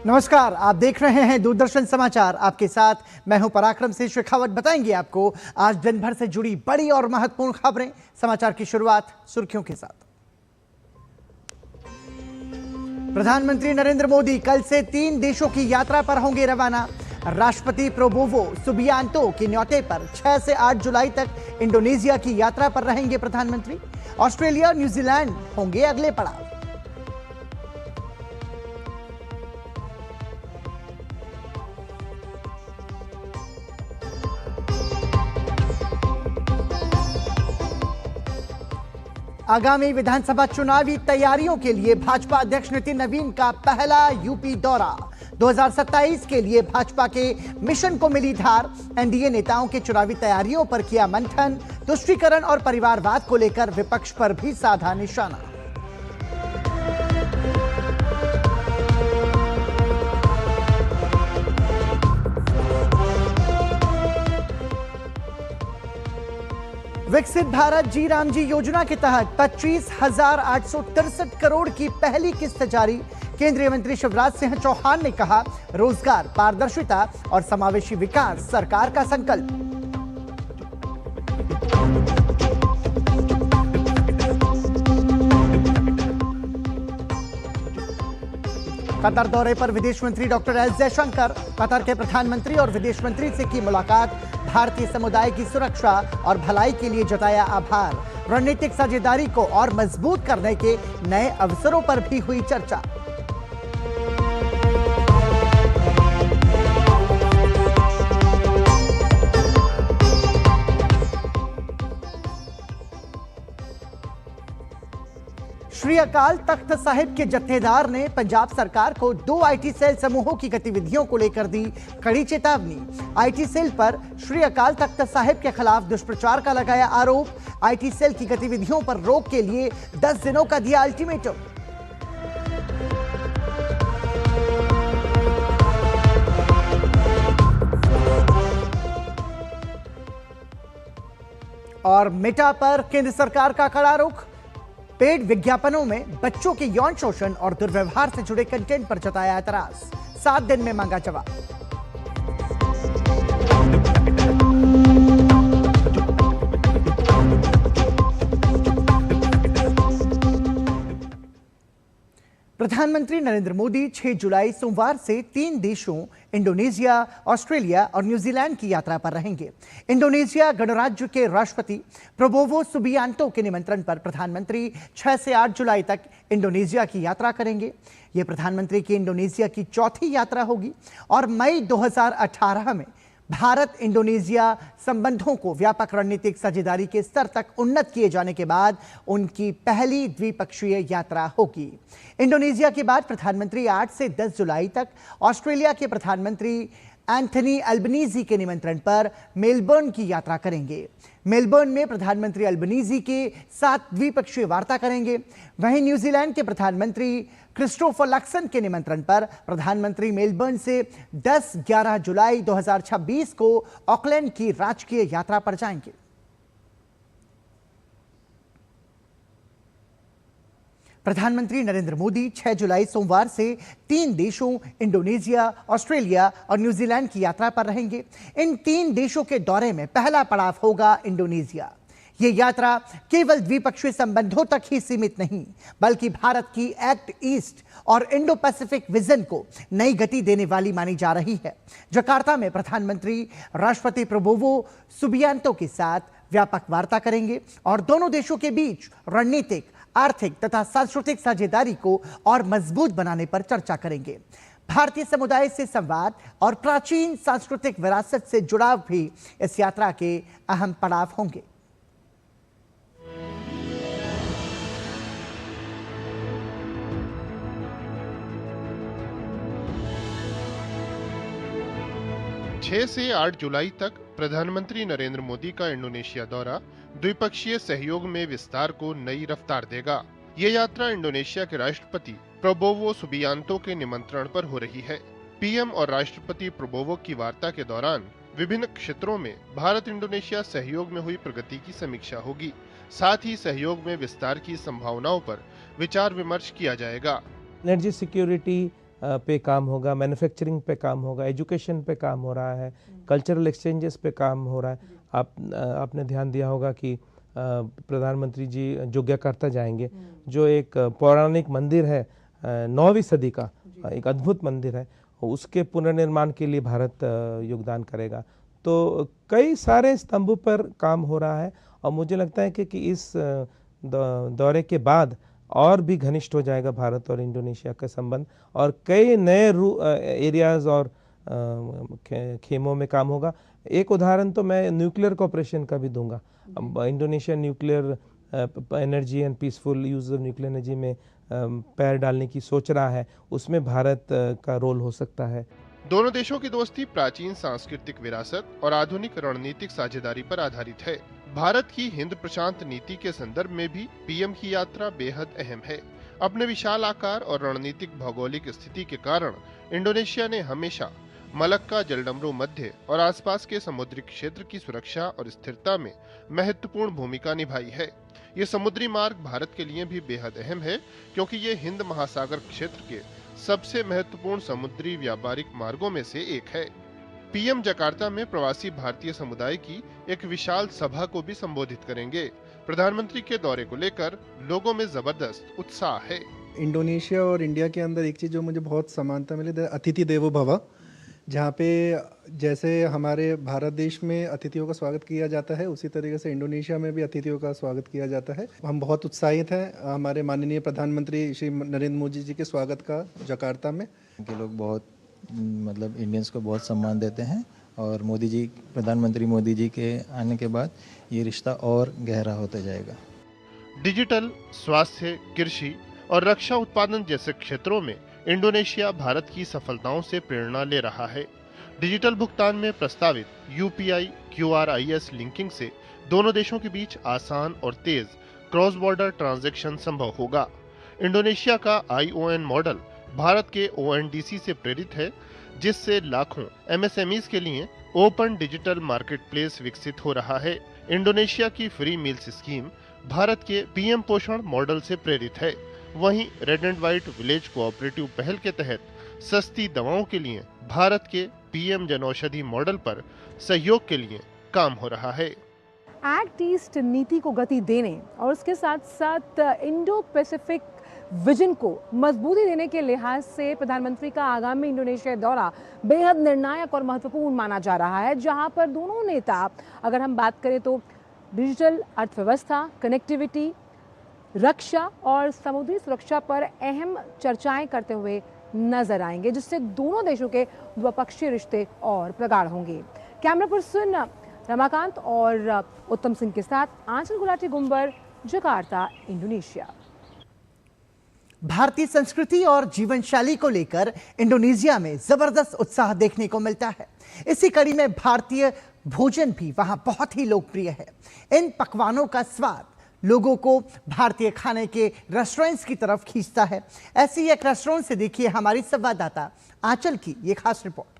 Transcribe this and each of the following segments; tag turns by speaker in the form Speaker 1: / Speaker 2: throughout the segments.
Speaker 1: नमस्कार, आप देख रहे हैं दूरदर्शन समाचार। आपके साथ मैं हूं पराक्रम सिंह शेखावत। बताएंगे आपको आज दिन भर से जुड़ी बड़ी और महत्वपूर्ण खबरें। समाचार की शुरुआत सुर्खियों के साथ। प्रधानमंत्री नरेंद्र मोदी कल से 3 देशों की यात्रा पर होंगे रवाना। राष्ट्रपति प्रोबोवो सुबियांतो के न्योते पर 6 से 8 जुलाई तक इंडोनेशिया की यात्रा पर रहेंगे प्रधानमंत्री। ऑस्ट्रेलिया और न्यूजीलैंड होंगे अगले पड़ाव। आगामी विधानसभा चुनावी तैयारियों के लिए भाजपा अध्यक्ष नितिन नवीन का पहला यूपी दौरा। 2027 के लिए भाजपा के मिशन को मिली धार। एनडीए नेताओं के चुनावी तैयारियों पर किया मंथन। तुष्टीकरण और परिवारवाद को लेकर विपक्ष पर भी साधा निशाना। विकसित भारत जी राम जी योजना के तहत 25,863 करोड़ की पहली किस्त जारी। केंद्रीय मंत्री शिवराज सिंह चौहान ने कहा, रोजगार, पारदर्शिता और समावेशी विकास सरकार का संकल्प। कतर दौरे पर विदेश मंत्री डॉक्टर एस जयशंकर। कतर के प्रधानमंत्री और विदेश मंत्री से की मुलाकात। भारतीय समुदाय की सुरक्षा और भलाई के लिए जताया आभार। रणनीतिक साझेदारी को और मजबूत करने के नए अवसरों पर भी हुई चर्चा। श्री अकाल तख्त साहिब के जत्थेदार ने पंजाब सरकार को 2 आईटी सेल समूहों की गतिविधियों को लेकर दी कड़ी चेतावनी। आईटी सेल पर श्री अकाल तख्त साहिब के खिलाफ दुष्प्रचार का लगाया आरोप। आईटी सेल की गतिविधियों पर रोक के लिए 10 दिनों का दिया अल्टीमेटम। और मेटा पर केंद्र सरकार का कड़ा रुख। पेड विज्ञापनों में बच्चों के यौन शोषण और दुर्व्यवहार से जुड़े कंटेंट पर जताया एतराज। 7 दिन में मांगा जवाब। प्रधानमंत्री नरेंद्र मोदी 6 जुलाई सोमवार से 3 देशों इंडोनेशिया, ऑस्ट्रेलिया और न्यूजीलैंड की यात्रा पर रहेंगे। इंडोनेशिया गणराज्य के राष्ट्रपति प्रोबोवो सुबियांतो के निमंत्रण पर प्रधानमंत्री 6 से 8 जुलाई तक इंडोनेशिया की यात्रा करेंगे। यह प्रधानमंत्री की इंडोनेशिया की चौथी यात्रा होगी और मई 2018 में भारत इंडोनेशिया संबंधों को व्यापक रणनीतिक साझेदारी के स्तर तक उन्नत किए जाने के बाद उनकी पहली द्विपक्षीय यात्रा होगी। इंडोनेशिया के बाद प्रधानमंत्री 8 से 10 जुलाई तक ऑस्ट्रेलिया के प्रधानमंत्री एंथनी अल्बनीजी के निमंत्रण पर मेलबर्न की यात्रा करेंगे। मेलबर्न में प्रधानमंत्री अल्बनीजी के साथ द्विपक्षीय वार्ता करेंगे। वहीं न्यूजीलैंड के प्रधानमंत्री क्रिस्टोफर लक्सन के निमंत्रण पर प्रधानमंत्री मेलबर्न से 10-11 जुलाई 2026 को ऑकलैंड की राजकीय यात्रा पर जाएंगे। प्रधानमंत्री नरेंद्र मोदी 6 जुलाई सोमवार से 3 देशों इंडोनेशिया, ऑस्ट्रेलिया और न्यूजीलैंड की यात्रा पर रहेंगे। इन 3 देशों के दौरे में पहला पड़ाव होगा इंडोनेशिया। ये यात्रा केवल द्विपक्षीय संबंधों तक ही सीमित नहीं, बल्कि भारत की एक्ट ईस्ट और इंडो पैसिफिक विजन को नई गति देने वाली मानी जा रही है। जकार्ता में प्रधानमंत्री राष्ट्रपति प्रोबोवो सुबियांतो के साथ व्यापक वार्ता करेंगे और दोनों देशों के बीच रणनीतिक, आर्थिक तथा सांस्कृतिक साझेदारी को और मजबूत बनाने पर चर्चा करेंगे। भारतीय समुदाय से संवाद और प्राचीन सांस्कृतिक विरासत से जुड़ाव भी इस यात्रा के अहम पड़ाव होंगे।
Speaker 2: छह से 8 जुलाई तक प्रधानमंत्री नरेंद्र मोदी का इंडोनेशिया दौरा द्विपक्षीय सहयोग में विस्तार को नई रफ्तार देगा। ये यात्रा इंडोनेशिया के राष्ट्रपति प्रोबोवो सुबियांतो के निमंत्रण पर हो रही है। पीएम और राष्ट्रपति प्रोबोवो की वार्ता के दौरान विभिन्न क्षेत्रों में भारत इंडोनेशिया सहयोग में हुई प्रगति की समीक्षा होगी। साथ ही सहयोग में विस्तार की संभावनाओं पर विचार विमर्श किया जाएगा।
Speaker 3: एनर्जी सिक्योरिटी, पे काम होगा, मैन्युफैक्चरिंग पे काम होगा, एजुकेशन पे काम हो रहा है, कल्चरल एक्सचेंजेस पे काम हो रहा है। आपने ध्यान दिया होगा कि प्रधानमंत्री जी जोग्याकर्ता जाएंगे, जो एक पौराणिक मंदिर है 9वीं सदी का, एक अद्भुत मंदिर है, उसके पुनर्निर्माण के लिए भारत योगदान करेगा। तो कई सारे स्तंभों पर काम हो रहा है और मुझे लगता है कि इस दौरे के बाद और भी घनिष्ठ हो जाएगा भारत और इंडोनेशिया का संबंध, और कई नए एरियाज और खेमों में काम होगा। एक उदाहरण तो मैं न्यूक्लियर कोऑपरेशन का भी दूंगा। Indonesia nuclear energy and peaceful use of nuclear energy में पैर डालने की सोच रहा है, उसमें भारत का रोल हो सकता है।
Speaker 2: दोनों देशों की दोस्ती प्राचीन सांस्कृतिक विरासत और आधुनिक रणनीतिक साझेदारी पर आधारित है। भारत की हिंद प्रशांत नीति के संदर्भ में भी पीएम की यात्रा बेहद अहम है। अपने विशाल आकार और रणनीतिक भौगोलिक स्थिति के कारण इंडोनेशिया ने हमेशा मलक्का, जलडमरू मध्य और आसपास के समुद्री क्षेत्र की सुरक्षा और स्थिरता में महत्वपूर्ण भूमिका निभाई है। ये समुद्री मार्ग भारत के लिए भी बेहद अहम है, क्योंकि ये हिंद महासागर क्षेत्र के सबसे महत्वपूर्ण समुद्री व्यापारिक मार्गों में से एक है। पीएम जकार्ता में प्रवासी भारतीय समुदाय की एक विशाल सभा को भी संबोधित करेंगे। प्रधानमंत्री के दौरे को लेकर लोगों में जबरदस्त उत्साह है।
Speaker 4: इंडोनेशिया और इंडिया के अंदर एक चीज़ जो मुझे बहुत समानता मिली, अतिथि देवो भव, जहाँ पे जैसे हमारे भारत देश में अतिथियों का स्वागत किया जाता है, उसी तरीके से इंडोनेशिया में भी अतिथियों का स्वागत किया जाता है। हम बहुत उत्साहित हैं हमारे माननीय प्रधानमंत्री श्री नरेंद्र मोदी जी के स्वागत का जकार्ता में।
Speaker 5: के लोग बहुत मतलब इंडियंस को बहुत सम्मान देते हैं, और मोदी जी, प्रधानमंत्री मोदी जी के आने के बाद ये रिश्ता और गहरा होता जाएगा।
Speaker 2: डिजिटल, स्वास्थ्य, कृषि और रक्षा उत्पादन जैसे क्षेत्रों में इंडोनेशिया भारत की सफलताओं से प्रेरणा ले रहा है। डिजिटल भुगतान में प्रस्तावित यूपीआई QRIS लिंकिंग से दोनों देशों के बीच आसान और तेज क्रॉस बॉर्डर ट्रांजैक्शन संभव होगा। इंडोनेशिया का ION मॉडल भारत के ONDC से प्रेरित है, जिससे लाखों MSMEs के लिए ओपन डिजिटल मार्केटप्लेस विकसित हो रहा है। इंडोनेशिया की फ्री मील्स स्कीम भारत के PM पोषण मॉडल से प्रेरित है। वहीं red and white village cooperative पहल के तहत सस्ती दवाओं के लिए भारत के PM जनौषधि मॉडल पर सहयोग के लिए काम हो रहा है।
Speaker 6: एक्ट ईस्ट नीति को गति देने और उसके साथ साथ इंडो पैसिफिक विजन को मजबूती देने के लिहाज से प्रधानमंत्री का आगामी इंडोनेशिया दौरा बेहद निर्णायक और महत्वपूर्ण माना जा रहा है, जहां पर दोनों नेता, अगर हम बात करें तो डिजिटल अर्थव्यवस्था, कनेक्टिविटी, रक्षा और समुद्री सुरक्षा पर अहम चर्चाएं करते हुए नजर आएंगे, जिससे दोनों देशों के द्विपक्षीय रिश्ते और प्रगाढ़ होंगे। कैमरा पर्सन रमाकांत और उत्तम सिंह के साथ आंचल गुलाटी गुंबर, जकार्ता, इंडोनेशिया।
Speaker 1: भारतीय संस्कृति और जीवन शैली को लेकर इंडोनेशिया में जबरदस्त उत्साह देखने को मिलता है। इसी कड़ी में भारतीय भोजन भी वहां बहुत ही लोकप्रिय है। इन पकवानों का स्वाद लोगों को भारतीय खाने के रेस्टोरेंट्स की तरफ खींचता है। ऐसी एक रेस्टोरेंट से देखिए हमारी संवाददाता आंचल की ये खास रिपोर्ट।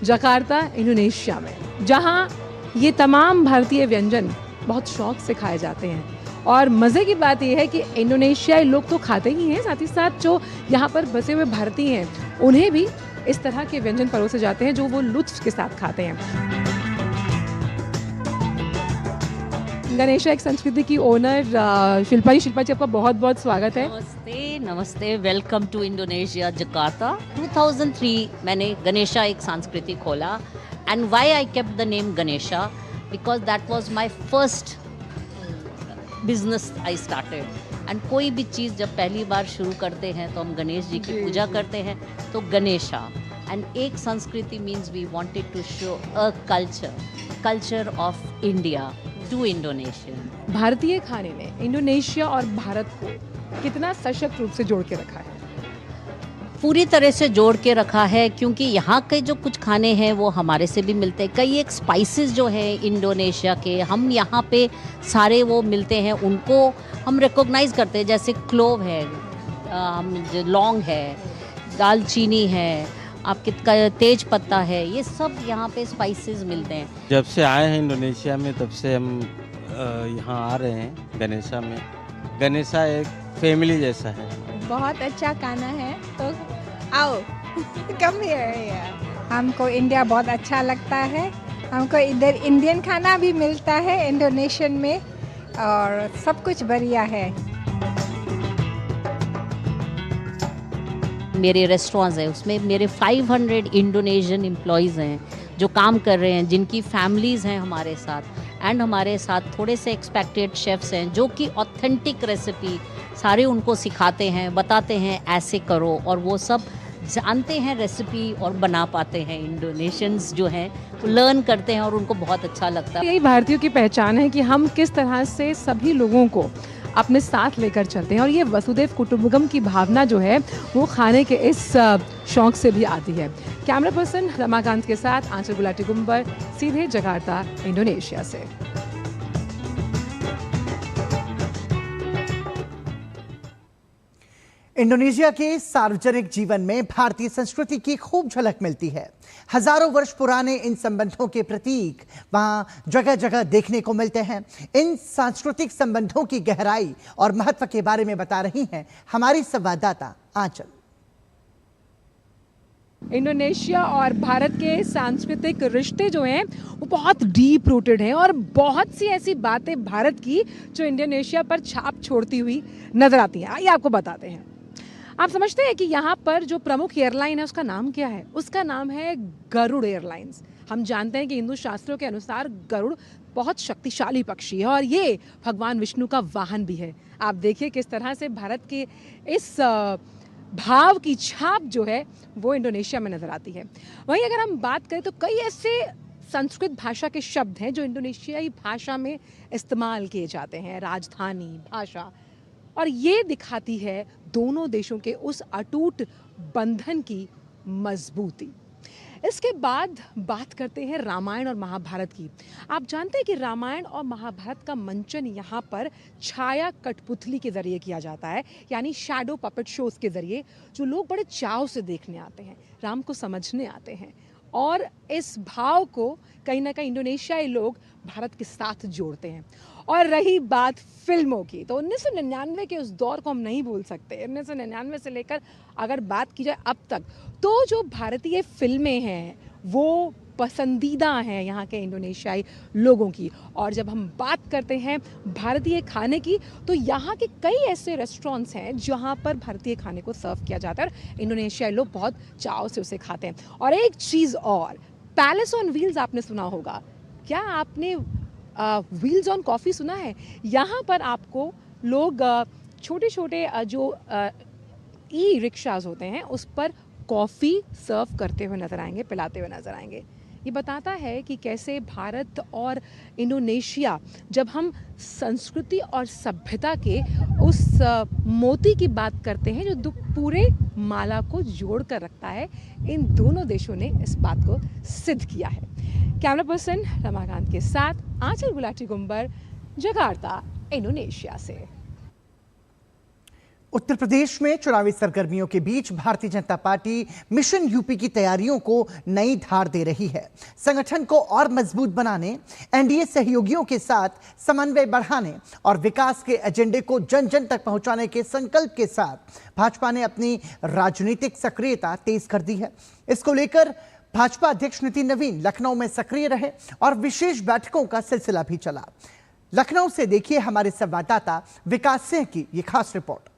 Speaker 6: जकार्ता, इंडोनेशिया में, जहां ये तमाम भारतीय व्यंजन बहुत शौक से खाए जाते हैं। और मज़े की बात यह है कि इंडोनेशियाई लोग तो खाते ही हैं, साथ ही साथ जो यहाँ पर बसे हुए भारतीय हैं उन्हें भी इस तरह के व्यंजन परोसे जाते हैं जो वो लुत्फ के साथ खाते हैं। गणेशा एक संस्कृति की ओनर शिल्पा जी, आपका बहुत बहुत स्वागत है।
Speaker 7: नमस्ते, नमस्ते, वेलकम टू इंडोनेशिया जकार्ता। 2003 मैंने गणेशा एक संस्कृति खोला, and why I kept the name Ganesha, because that was my first business I started. And कोई भी चीज़ जब पहली बार शुरू करते हैं तो हम गणेश जी की पूजा करते हैं, तो गणेशा। एंड एक संस्कृति means we wanted to show a culture of India to Indonesia.
Speaker 6: भारतीय खाने ने इंडोनेशिया और भारत को कितना सशक्त रूप से जोड़ के रखा है?
Speaker 7: पूरी तरह से जोड़ के रखा है, क्योंकि यहाँ के जो कुछ खाने हैं वो हमारे से भी मिलते हैं। कई एक स्पाइसेस जो है इंडोनेशिया के, हम यहाँ पे सारे वो मिलते हैं, उनको हम रिकॉग्नाइज करते हैं। जैसे क्लोव है, लौंग है, दालचीनी है, आपके तेज पत्ता है, ये सब यहाँ पे स्पाइसेस मिलते हैं।
Speaker 8: जब से आए हैं इंडोनेशिया में तब से हम यहाँ आ रहे हैं गणेशा में, गणेशा एक फैमिली जैसा है।
Speaker 9: बहुत अच्छा खाना है, तो आओ कम हियर। हमको इंडिया बहुत अच्छा लगता है। हमको इधर इंडियन खाना भी मिलता है इंडोनेशियन में, और सब कुछ बढ़िया है।
Speaker 7: मेरे रेस्टोरेंट्स हैं, उसमें मेरे 500 इंडोनेशियन एम्प्लॉयज़ हैं जो काम कर रहे हैं, जिनकी फैमिलीज़ हैं हमारे साथ, एंड हमारे साथ थोड़े से एक्सपेक्टेड शेफ्स हैं जो कि ऑथेंटिक रेसिपी सारे उनको सिखाते हैं, बताते हैं ऐसे करो, और वो सब जानते हैं रेसिपी और बना पाते हैं। इंडोनेशियंस जो हैं वो लर्न करते हैं और उनको बहुत अच्छा लगता है।
Speaker 6: यही भारतीयों की पहचान है कि हम किस तरह से सभी लोगों को अपने साथ लेकर चलते हैं, और ये वसुधैव कुटुंबकम की भावना जो है वो खाने के इस शौक से भी आती है। कैमरा पर्सन रमाकांत के साथ आंचल गुलाटी गुम्बर, सीधे जकार्ता, इंडोनेशिया से।
Speaker 1: इंडोनेशिया के सार्वजनिक जीवन में भारतीय संस्कृति की खूब झलक मिलती है। हजारों वर्ष पुराने इन संबंधों के प्रतीक वहां जगह जगह देखने को मिलते हैं। इन सांस्कृतिक संबंधों की गहराई और महत्व के बारे में बता रही हैं हमारी संवाददाता आंचल।
Speaker 6: इंडोनेशिया और भारत के सांस्कृतिक रिश्ते जो हैं वो बहुत डीप रूटेड हैं, और बहुत सी ऐसी बातें भारत की जो इंडोनेशिया पर छाप छोड़ती हुई नजर आती हैं। आइए आपको बताते हैं। आप समझते हैं कि यहाँ पर जो प्रमुख एयरलाइन है उसका नाम क्या है? उसका नाम है गरुड़ एयरलाइंस। हम जानते हैं कि हिंदू शास्त्रों के अनुसार गरुड़ बहुत शक्तिशाली पक्षी है और ये भगवान विष्णु का वाहन भी है। आप देखिए किस तरह से भारत के इस भाव की छाप जो है वो इंडोनेशिया में नजर आती है। वहीं अगर हम बात करें तो कई ऐसे संस्कृत भाषा के शब्द हैं जो इंडोनेशियाई भाषा में इस्तेमाल किए जाते हैं, राजधानी भाषा, और ये दिखाती है दोनों देशों के उस अटूट बंधन की मजबूती। इसके बाद बात करते हैं रामायण और महाभारत की। आप जानते हैं कि रामायण और महाभारत का मंचन यहाँ पर छाया कठपुतली के जरिए किया जाता है, यानी शैडो पपेट शोज के जरिए, जो लोग बड़े चाव से देखने आते हैं, राम को समझने आते हैं, और इस भाव को कहीं ना कहीं इंडोनेशियाई लोग भारत के साथ जोड़ते हैं। और रही बात फिल्मों की, तो 1999 के उस दौर को हम नहीं भूल सकते। 1999 से लेकर अगर बात की जाए अब तक, तो जो भारतीय फिल्में हैं वो पसंदीदा हैं यहाँ के इंडोनेशियाई लोगों की। और जब हम बात करते हैं भारतीय खाने की, तो यहाँ के कई ऐसे रेस्टोरेंट्स हैं जहाँ पर भारतीय खाने को सर्व किया जाता है और इंडोनेशियाई लोग बहुत चाव से उसे खाते हैं। और एक चीज़ और, पैलेस ऑन व्हील्स आपने सुना होगा। क्या आपने व्हील्स ऑन कॉफ़ी सुना है? यहाँ पर आपको लोग छोटे छोटे जो ई रिक्शाज होते हैं उस पर कॉफ़ी सर्व करते हुए नज़र आएंगे, पिलाते हुए नज़र आएंगे। ये बताता है कि कैसे भारत और इंडोनेशिया, जब हम संस्कृति और सभ्यता के उस मोती की बात करते हैं जो पूरे माला को जोड़ कर रखता है, इन दोनों देशों ने इस बात को सिद्ध किया है। कैमरा पर्सन रमाकांत के साथ आंचल गुलाटी गुम्बर, जकार्ता, इंडोनेशिया से।
Speaker 1: उत्तर प्रदेश में चुनावी सरगर्मियों के बीच Bharatiya Janata party mission UP की तैयारियों को नई धार दे रही है। संगठन को और मजबूत बनाने, एनडीए सहयोगियों के साथ समन्वय बढ़ाने और विकास के एजेंडे को जन जन तक पहुंचाने के संकल्प के साथ भाजपा ने अपनी राजनीतिक सक्रियता तेज कर दी है। इसको लेकर भाजपा अध्यक्ष नितिन नवीन लखनऊ में सक्रिय रहे और विशेष बैठकों का सिलसिला भी चला। लखनऊ से देखिए हमारे संवाददाता विकास सिंह की ये खास रिपोर्ट।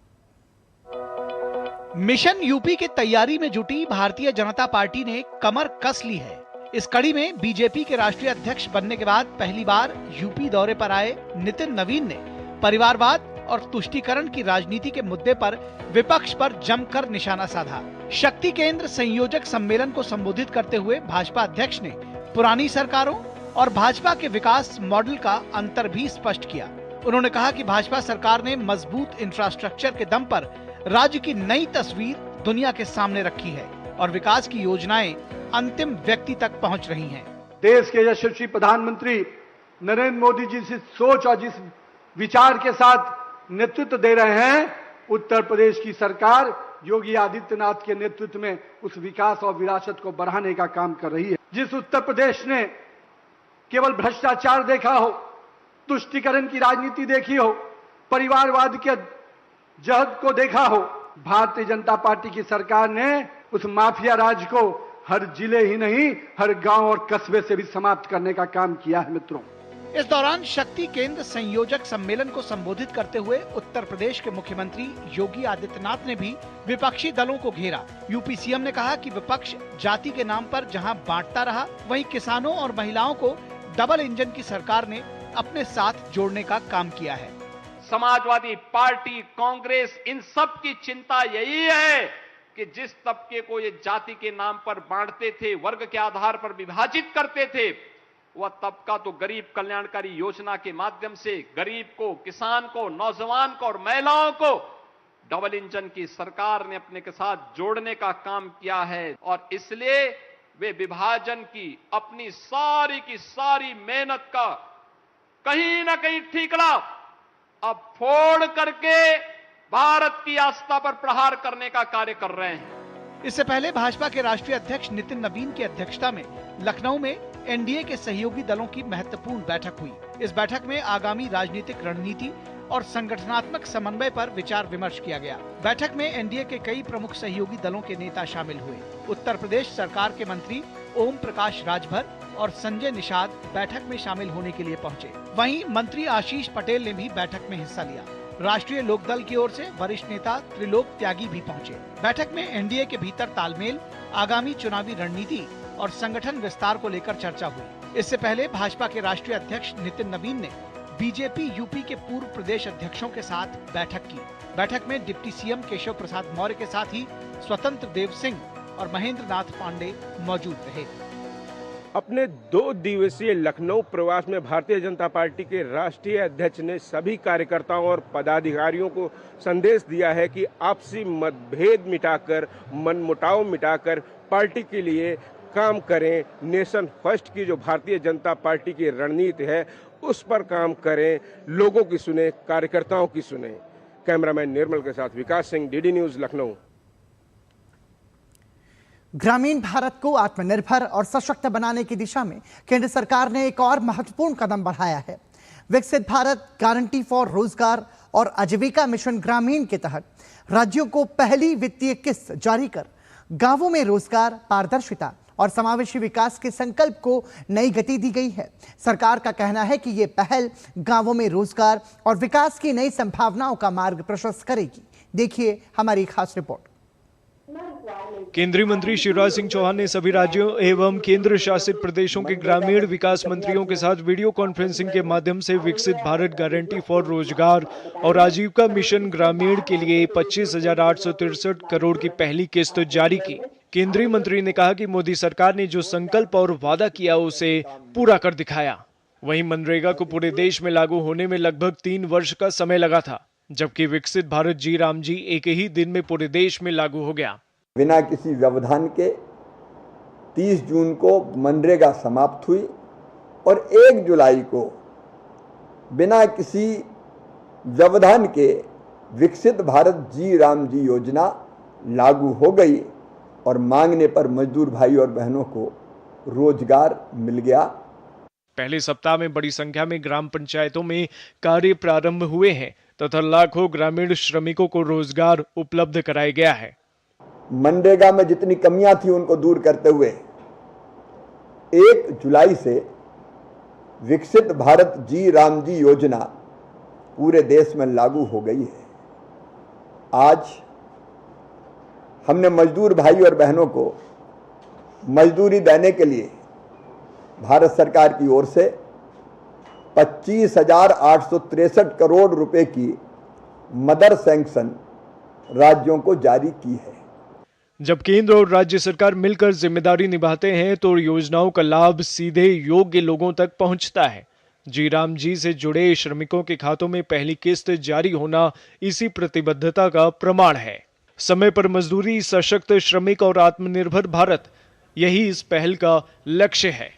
Speaker 10: मिशन यूपी की तैयारी में जुटी भारतीय जनता पार्टी ने कमर कस ली है। इस कड़ी में बीजेपी के राष्ट्रीय अध्यक्ष बनने के बाद पहली बार यूपी दौरे पर आए नितिन नवीन ने परिवारवाद और तुष्टीकरण की राजनीति के मुद्दे पर विपक्ष पर जमकर निशाना साधा। शक्ति केंद्र संयोजक सम्मेलन को संबोधित करते हुए भाजपा अध्यक्ष ने पुरानी सरकारों और भाजपा के विकास मॉडल का अंतर भी स्पष्ट किया। उन्होंने कहा कि भाजपा सरकार ने मजबूत इंफ्रास्ट्रक्चर के दम पर राज्य की नई तस्वीर दुनिया के सामने रखी है और विकास की योजनाएं अंतिम व्यक्ति तक पहुंच रही हैं।
Speaker 11: देश के यशस्वी प्रधानमंत्री नरेंद्र मोदी जी जिस सोच और जिस विचार के साथ नेतृत्व दे रहे हैं, उत्तर प्रदेश की सरकार योगी आदित्यनाथ के नेतृत्व में उस विकास और विरासत को बढ़ाने का काम कर रही है। जिस उत्तर प्रदेश ने केवल भ्रष्टाचार देखा हो, तुष्टीकरण की राजनीति देखी हो, परिवारवाद के जहद को देखा हो। भारतीय जनता पार्टी की सरकार ने उस माफिया राज को हर जिले ही नहीं, हर गांव और कस्बे से भी समाप्त करने का काम किया है। मित्रों,
Speaker 10: इस दौरान शक्ति केंद्र संयोजक सम्मेलन को संबोधित करते हुए उत्तर प्रदेश के मुख्यमंत्री योगी आदित्यनाथ ने भी विपक्षी दलों को घेरा। यूपी सीएम ने कहा कि विपक्ष जाति के नाम पर जहां बांटता रहा, वहीं किसानों और महिलाओं को डबल इंजन की सरकार ने अपने साथ जोड़ने का काम किया है।
Speaker 12: समाजवादी पार्टी, कांग्रेस, इन सब की चिंता यही है कि जिस तबके को ये जाति के नाम पर बांटते थे, वर्ग के आधार पर विभाजित करते थे, वह तबका तो गरीब कल्याणकारी योजना के माध्यम से गरीब को, किसान को, नौजवान को और महिलाओं को डबल इंजन की सरकार ने अपने के साथ जोड़ने का काम किया है। और इसलिए वे विभाजन की अपनी सारी की सारी मेहनत का कहीं ना कहीं ठीकरा अब फोड़ करके भारत की आस्था पर प्रहार करने का कार्य कर रहे हैं।
Speaker 10: इससे पहले भाजपा के राष्ट्रीय अध्यक्ष नितिन नवीन की अध्यक्षता में लखनऊ में एनडीए के सहयोगी दलों की महत्वपूर्ण बैठक हुई। इस बैठक में आगामी राजनीतिक रणनीति और संगठनात्मक समन्वय पर विचार विमर्श किया गया। बैठक में एनडीए के कई प्रमुख सहयोगी दलों के नेता शामिल हुए। उत्तर प्रदेश सरकार के मंत्री ओम प्रकाश राजभर और संजय निषाद बैठक में शामिल होने के लिए पहुंचे। वहीं मंत्री आशीष पटेल ने भी बैठक में हिस्सा लिया। राष्ट्रीय लोकदल की ओर से वरिष्ठ नेता त्रिलोक त्यागी भी पहुंचे। बैठक में एनडीए के भीतर तालमेल, आगामी चुनावी रणनीति और संगठन विस्तार को लेकर चर्चा हुई। इससे पहले भाजपा के राष्ट्रीय अध्यक्ष नितिन नवीन ने बीजेपी यूपी के पूर्व प्रदेश अध्यक्षों के साथ बैठक की। बैठक में डिप्टी सीएम केशव प्रसाद मौर्य के साथ ही स्वतंत्र देव सिंह और महेंद्र नाथ पांडे मौजूद रहे।
Speaker 13: अपने 2 दिवसीय लखनऊ प्रवास में भारतीय जनता पार्टी के राष्ट्रीय अध्यक्ष ने सभी कार्यकर्ताओं और पदाधिकारियों को संदेश दिया है कि आपसी मतभेद मिटाकर, मनमुटाव मिटाकर पार्टी के लिए काम करें। नेशन फर्स्ट की जो भारतीय जनता पार्टी की रणनीति है उस पर काम करें, लोगों की सुने, कार्यकर्ताओं की सुने। कैमरामैन निर्मल के साथ विकास सिंह, डीडी न्यूज, लखनऊ।
Speaker 1: ग्रामीण भारत को आत्मनिर्भर और सशक्त बनाने की दिशा में केंद्र सरकार ने एक और महत्वपूर्ण कदम बढ़ाया है। विकसित भारत गारंटी फॉर रोजगार और आजीविका मिशन ग्रामीण के तहत राज्यों को पहली वित्तीय किस्त जारी कर गांवों में रोजगार, पारदर्शिता और समावेशी विकास के संकल्प को नई गति दी गई है। सरकार का कहना है कि ये पहल गांवों में रोजगार और विकास की नई संभावनाओं का मार्ग प्रशस्त करेगी। देखिए हमारी खास रिपोर्ट।
Speaker 14: केंद्रीय मंत्री शिवराज सिंह चौहान ने सभी राज्यों एवं केंद्र शासित प्रदेशों के ग्रामीण विकास मंत्रियों के साथ वीडियो कॉन्फ्रेंसिंग के माध्यम से विकसित भारत गारंटी फॉर रोजगार और आजीविका मिशन ग्रामीण के लिए 25,863 करोड़ की पहली किस्त जारी की। केंद्रीय मंत्री ने कहा कि मोदी सरकार ने जो संकल्प और वादा किया उसे पूरा कर दिखाया। वहीं मनरेगा को पूरे देश में लागू होने में लगभग 3 वर्ष का समय लगा था, जबकि विकसित भारत जी राम जी एक ही दिन में पूरे देश में लागू हो गया।
Speaker 15: बिना किसी व्यवधान के 30 जून को मनरेगा समाप्त हुई और 1 जुलाई को बिना किसी व्यवधान के विकसित भारत जी राम जी योजना लागू हो गई और मांगने पर मजदूर भाई और बहनों को रोजगार मिल गया।
Speaker 14: पहले सप्ताह में बड़ी संख्या में ग्राम पंचायतों में कार्य प्रारंभ हुए हैं तथा लाखों ग्रामीण श्रमिकों को रोजगार उपलब्ध कराया गया है।
Speaker 15: मनरेगा में जितनी कमियां थी उनको दूर करते हुए 1 जुलाई से विकसित भारत जी राम जी योजना पूरे देश में लागू हो गई है। आज हमने मजदूर भाई और बहनों को मजदूरी देने के लिए भारत सरकार की ओर से 25,863 करोड़ रुपए की मदर सैंक्शन राज्यों को जारी की है।
Speaker 14: जब केंद्र और राज्य सरकार मिलकर जिम्मेदारी निभाते हैं तो योजनाओं का लाभ सीधे योग्य लोगों तक पहुंचता है। जी राम जी से जुड़े श्रमिकों के खातों में पहली किस्त जारी होना इसी प्रतिबद्धता का प्रमाण है। समय पर मजदूरी, सशक्त श्रमिक और आत्मनिर्भर भारत, यही इस पहल का लक्ष्य है।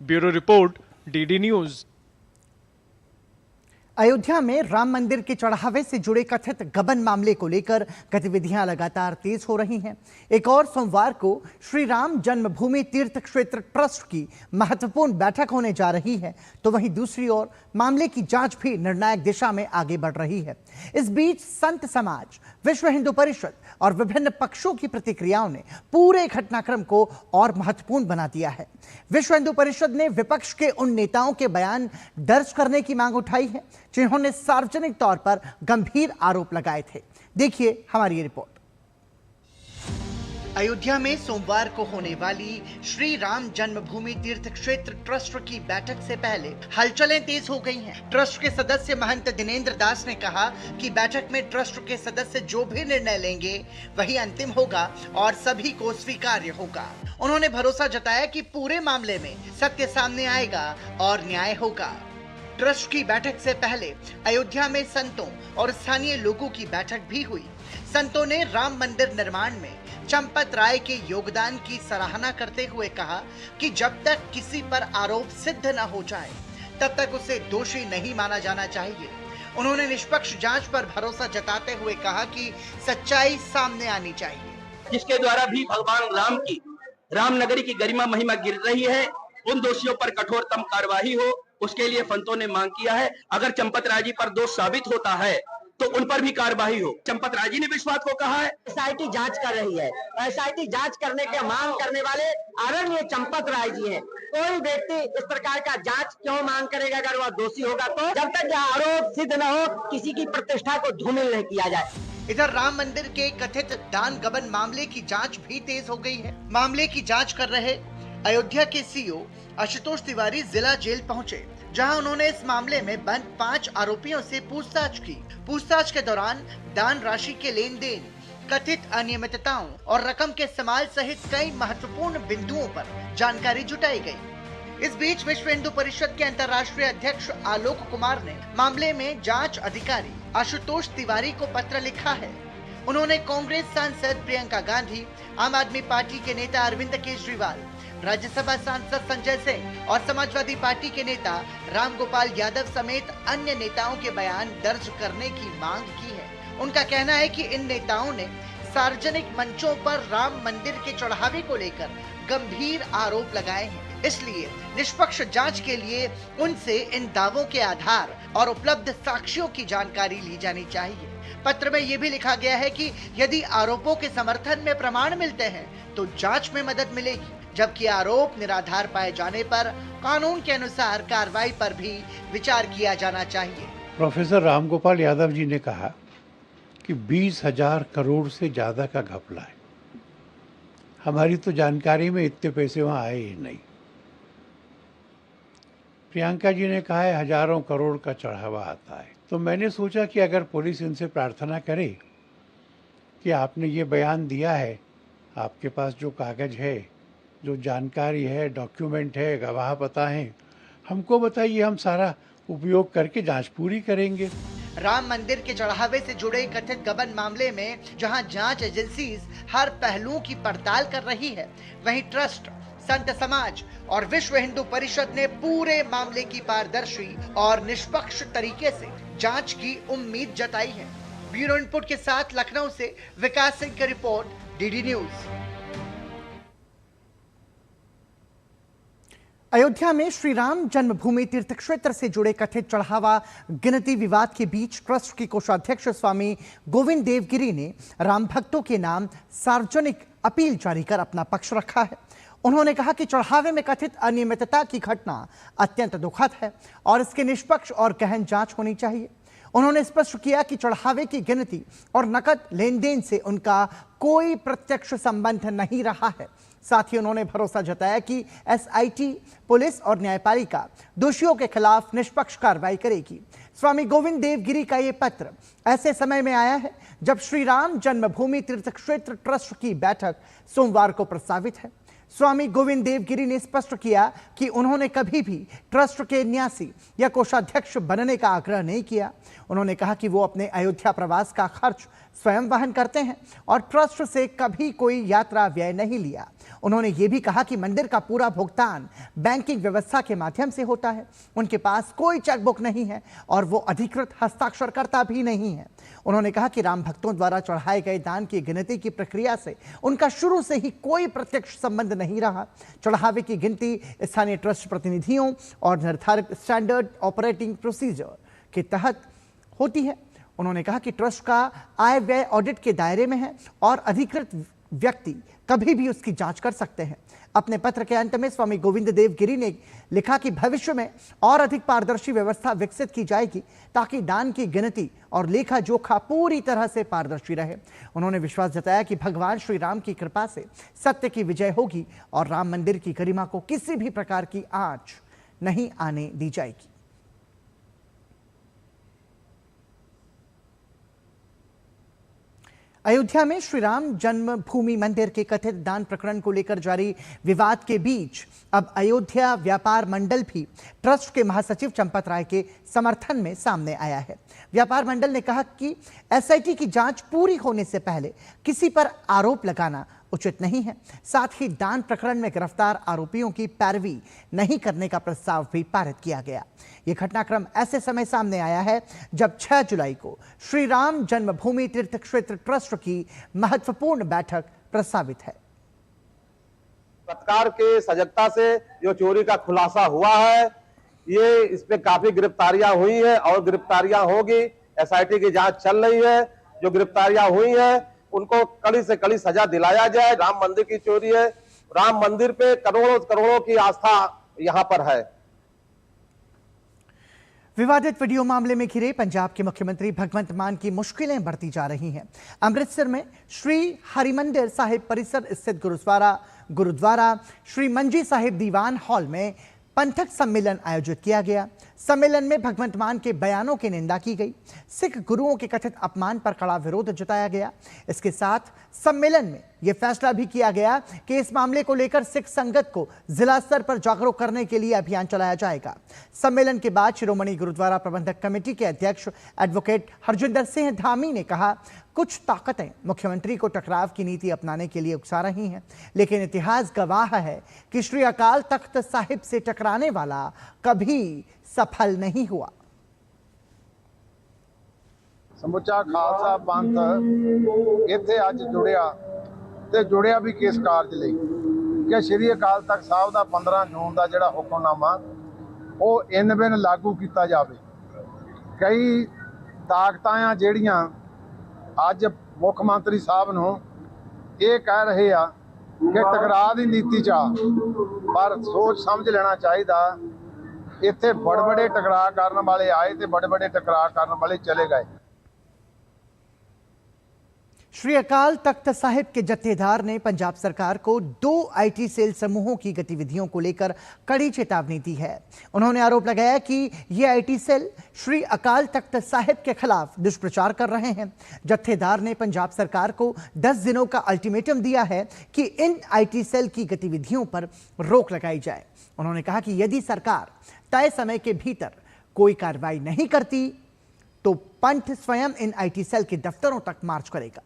Speaker 14: Bureau report, DD news.
Speaker 1: Ayodhya में राम मंदिर के चढ़ावे से जुड़े कथित गबन मामले को लेकर गतिविधियां लगातार तेज हो रही हैं। एक और सोमवार को श्री राम जन्मभूमि तीर्थ क्षेत्र ट्रस्ट की महत्वपूर्ण बैठक होने जा रही है, तो वहीं दूसरी ओर मामले की जांच भी निर्णायक दिशा में आगे बढ़ रही है। इस बीच संत समाज, विश्व हिंदू परिषद और विभिन्न पक्षों की प्रतिक्रियाओं ने पूरे घटनाक्रम को और महत्वपूर्ण बना दिया है। विश्व हिंदू परिषद ने विपक्ष के उन नेताओं के बयान दर्ज करने की मांग उठाई है जिन्होंने सार्वजनिक तौर पर गंभीर आरोप लगाए थे। देखिए हमारी रिपोर्ट। अयोध्या में सोमवार को होने वाली श्री राम जन्मभूमि तीर्थ क्षेत्र ट्रस्ट की बैठक से पहले हलचलें तेज हो गई हैं। ट्रस्ट के सदस्य महंत दिनेंद्र दास ने कहा कि बैठक में ट्रस्ट के सदस्य जो भी निर्णय लेंगे वही अंतिम होगा और सभी को स्वीकार्य होगा। उन्होंने भरोसा जताया कि पूरे मामले में सत्य सामने आएगा और न्याय होगा। ट्रस्ट की बैठक से पहले अयोध्या में संतों और स्थानीय लोगों की बैठक भी हुई। संतों ने राम मंदिर निर्माण में चंपत राय के योगदान की सराहना करते हुए कहा कि जब तक किसी पर आरोप सिद्ध न हो जाए तब तक उसे दोषी नहीं माना जाना चाहिए। उन्होंने निष्पक्ष जांच पर भरोसा जताते हुए कहा कि सच्चाई सामने आनी चाहिए,
Speaker 16: जिसके द्वारा भी भगवान राम की रामनगरी की गरिमा महिमा गिर रही है, उन दोषियों पर कठोरतम कार्रवाई हो, उसके लिए संतों ने मांग किया है। अगर चंपत राय जी पर दोष साबित होता है तो उन पर भी कार्रवाई हो। चंपत राय जी ने विश्वास को कहा है,
Speaker 17: एसआईटी जांच कर रही है। एसआईटी जांच करने के मांग करने वाले आदरणीय चंपत राय जी हैं। कोई व्यक्ति इस प्रकार का जांच क्यों मांग करेगा अगर वह दोषी होगा तो? जब तक यह आरोप सिद्ध न हो किसी की प्रतिष्ठा को धूमिल नहीं किया जाए।
Speaker 1: इधर राम मंदिर के कथित दान गबन मामले की जांच भी तेज हो गई है। मामले की जांच कर रहे अयोध्या के सीओ आशुतोष तिवारी जिला जेल पहुंचे, जहां उन्होंने इस मामले में बंद 5 आरोपियों से पूछताछ की। पूछताछ के दौरान दान राशि के लेन देन, कथित अनियमितताओं और रकम के इस्तेमाल सहित कई महत्वपूर्ण बिंदुओं पर जानकारी जुटाई गई। इस बीच विश्व हिंदू परिषद के अंतर्राष्ट्रीय अध्यक्ष आलोक कुमार ने मामले में जांच अधिकारी आशुतोष तिवारी को पत्र लिखा है। उन्होंने कांग्रेस सांसद प्रियंका गांधी, आम आदमी पार्टी के नेता अरविंद केजरीवाल, राज्यसभा सांसद संजय सिंह और समाजवादी पार्टी के नेता रामगोपाल यादव समेत अन्य नेताओं के बयान दर्ज करने की मांग की है। उनका कहना है कि इन नेताओं ने सार्वजनिक मंचों पर राम मंदिर के चढ़ावे को लेकर गंभीर आरोप लगाए हैं, इसलिए निष्पक्ष जांच के लिए उनसे इन दावों के आधार और उपलब्ध साक्ष्यों की जानकारी ली जानी चाहिए। पत्र में यह भी लिखा गया है कि यदि आरोपों के समर्थन में प्रमाण मिलते हैं तो जांच में मदद मिलेगी, जबकि आरोप निराधार पाए जाने पर कानून के अनुसार कार्रवाई पर भी विचार किया जाना चाहिए।
Speaker 18: प्रोफेसर रामगोपाल यादव जी ने कहा कि 20,000 करोड़ से ज्यादा का घपला है। हमारी तो जानकारी में इतने पैसे वहां आए ही नहीं। प्रियंका जी ने कहा है हजारों करोड़ का चढ़ावा आता है। तो मैंने सोचा कि अगर पुलिस इनसे प्रार्थना करे कि आपने ये बयान दिया है, आपके पास जो कागज है, जो जानकारी है, डॉक्यूमेंट है, गवाह पता है, हमको बताइए, हम सारा उपयोग करके जांच पूरी करेंगे।
Speaker 1: राम मंदिर के चढ़ावे से जुड़े कथित गबन मामले में जहां जांच एजेंसीज हर पहलुओं की पड़ताल कर रही है, वहीं ट्रस्ट, संत समाज और विश्व हिंदू परिषद ने पूरे मामले की पारदर्शी और निष्पक्ष तरीके से जांच की उम्मीद जताई है। ब्यूरो इनपुट के साथ लखनऊ से विकास सिंह की रिपोर्ट, डीडी न्यूज। अयोध्या में श्री राम जन्मभूमि तीर्थ क्षेत्र से जुड़े कथित चढ़ावा गिनती विवाद के बीच ट्रस्ट के कोषाध्यक्ष स्वामी गोविंद देवगिरी ने राम भक्तों के नाम सार्वजनिक अपील जारी कर अपना पक्ष रखा है। उन्होंने कहा कि चढ़ावे में कथित अनियमितता की घटना अत्यंत दुखद है और इसकी निष्पक्ष और गहन जांच होनी चाहिए। उन्होंने स्पष्ट किया कि चढ़ावे की गिनती और नकद लेन देन से उनका कोई प्रत्यक्ष संबंध नहीं रहा है। साथ ही उन्होंने भरोसा जताया कि एसआईटी, पुलिस और न्यायपालिका दोषियों के खिलाफ निष्पक्ष कार्रवाई करेगी। स्वामी गोविंद देवगिरी का ये पत्र ऐसे समय में आया है जब श्री राम जन्मभूमि तीर्थ क्षेत्र ट्रस्ट की बैठक सोमवार को प्रस्तावित है। स्वामी गोविंद देवगिरी ने स्पष्ट किया कि उन्होंने कभी भी ट्रस्ट के न्यासी या कोषाध्यक्ष बनने का आग्रह नहीं किया। उन्होंने कहा कि वो अपने अयोध्या प्रवास का खर्च स्वयं वहन करते हैं और ट्रस्ट से कभी कोई यात्रा व्यय नहीं लिया। उन्होंने ये भी कहा कि मंदिर का पूरा भुगतान बैंकिंग व्यवस्था के माध्यम से होता है। उनके पास कोई चेकबुक नहीं है और वो अधिकृत हस्ताक्षरकर्ता भी नहीं है। उन्होंने कहा कि राम भक्तों द्वारा चढ़ाए गए दान की गिनती की प्रक्रिया से उनका शुरू से ही कोई प्रत्यक्ष संबंध नहीं रहा। चढ़ावे की गिनती स्थानीय ट्रस्ट प्रतिनिधियों और निर्धारित स्टैंडर्ड ऑपरेटिंग प्रोसीजर के तहत होती है। उन्होंने कहा कि ट्रस्ट का आय व्यय ऑडिट के दायरे में है और अधिकृत व्यक्ति कभी भी उसकी जांच कर सकते हैं। अपने पत्र के अंत में स्वामी गोविंद देव गिरी ने लिखा कि भविष्य में और अधिक पारदर्शी व्यवस्था विकसित की जाएगी ताकि दान की गिनती और लेखा जोखा पूरी तरह से पारदर्शी रहे। उन्होंने विश्वास जताया कि भगवान श्री राम की कृपा से सत्य की विजय होगी और राम मंदिर की गरिमा को किसी भी प्रकार की आंच नहीं आने दी जाएगी। अयोध्या में श्री राम जन्मभूमि मंदिर के कथित दान प्रकरण को लेकर जारी विवाद के बीच अब अयोध्या व्यापार मंडल भी ट्रस्ट के महासचिव चंपत राय के समर्थन में सामने आया है। व्यापार मंडल ने कहा कि एसआईटी की जांच पूरी होने से पहले किसी पर आरोप लगाना उचित नहीं है। साथ ही दान प्रकरण में गिरफ्तार आरोपियों की पैरवी नहीं करने का प्रस्ताव भी पारित किया गया। यह घटनाक्रम ऐसे समय सामने आया है जब 6 जुलाई को श्री राम जन्मभूमि तीर्थ क्षेत्र ट्रस्ट की महत्वपूर्ण बैठक प्रस्तावित है।
Speaker 19: पत्रकार के सजगता से जो चोरी का खुलासा हुआ है, ये इस पे काफी गिरफ्तारियां हुई है और गिरफ्तारियां होगी। एसआईटी की जांच चल रही है। जो गिरफ्तारियां हुई है उनको कड़ी से कड़ी सजा दिलाया जाए। राम मंदिर की चोरी है। राम मंदिर पे करोड़ों करोड़ों की आस्था यहां पर है।
Speaker 1: विवादित वीडियो मामले में घिरे पंजाब के मुख्यमंत्री भगवंत मान की मुश्किलें बढ़ती जा रही हैं। अमृतसर में श्री हरिमंदिर साहिब परिसर स्थित गुरुद्वारा श्री मंजी साहिब दीवान हॉल में पंथक सम्मेलन आयोजित किया गया। सम्मेलन में भगवंत मान के बयानों की निंदा की गई। सिख गुरुओं के कथित अपमान पर कड़ा विरोध जताया गया। इसके साथ सम्मेलन में यह फैसला भी किया गया कि इस मामले को लेकर सिख संगत को जिला स्तर पर जागरूक करने के लिए अभियान चलाया जाएगा। सम्मेलन के बाद शिरोमणि गुरुद्वारा प्रबंधक कमेटी के अध्यक्ष एडवोकेट हरजिंदर सिंह धामी ने कहा, कुछ ताकतें मुख्यमंत्री को टकराव की नीति अपनाने के लिए उकसा रही हैं, लेकिन इतिहास गवाह है कि श्री अकाल तख्त साहिब से टकराने वाला कभी सफल नहीं हुआ।
Speaker 20: ਸਮੁੱਚਾ ਖਾਲਸਾ ਪੰਥ ਇੱਥੇ ਅੱਜ ਜੁੜਿਆ ਤੇ ਜੁੜਿਆ ਵੀ ਕਿਸ ਕਾਰਜ ਲਈ ਕਿ ਸ਼੍ਰੀ ਅਕਾਲ ਤਖਤ ਸਾਹਿਬ ਦਾ 15 ਜੂਨ ਦਾ ਜਿਹੜਾ ਹੁਕਮਨਾਮਾ ਉਹ ਇਨ ਬਿਨ ਲਾਗੂ ਕੀਤਾ ਜਾਵੇ। ਕਈ ਤਾਕਤਾਂ ਆ ਜਿਹੜੀਆਂ ਅੱਜ ਮੁੱਖ ਮੰਤਰੀ ਸਾਹਿਬ ਨੂੰ ਇਹ ਕਹਿ ਰਹੇ ਆ ਕਿ ਟਕਰਾਅ ਦੀ ਨੀਤੀ ਚ ਪਰ ਸੋਚ ਸਮਝ ਲੈਣਾ ਚਾਹੀਦਾ। ਇੱਥੇ ਬੜੇ ਟਕਰਾਅ ਕਰਨ ਵਾਲੇ ਆਏ ਤੇ ਬੜੇ ਟਕਰਾਅ ਕਰਨ ਵਾਲੇ ਚਲੇ गए।
Speaker 1: श्री अकाल तख्त साहिब के जत्थेदार ने पंजाब सरकार को 2 आईटी सेल समूहों की गतिविधियों को लेकर कड़ी चेतावनी दी है। उन्होंने आरोप लगाया कि ये आईटी सेल श्री अकाल तख्त साहिब के खिलाफ दुष्प्रचार कर रहे हैं। जत्थेदार ने पंजाब सरकार को 10 दिनों का अल्टीमेटम दिया है कि इन आईटी सेल की गतिविधियों पर रोक लगाई जाए। उन्होंने कहा कि यदि सरकार तय समय के भीतर कोई कार्रवाई नहीं करती तो पंथ स्वयं इन आईटी सेल के दफ्तरों तक मार्च करेगा।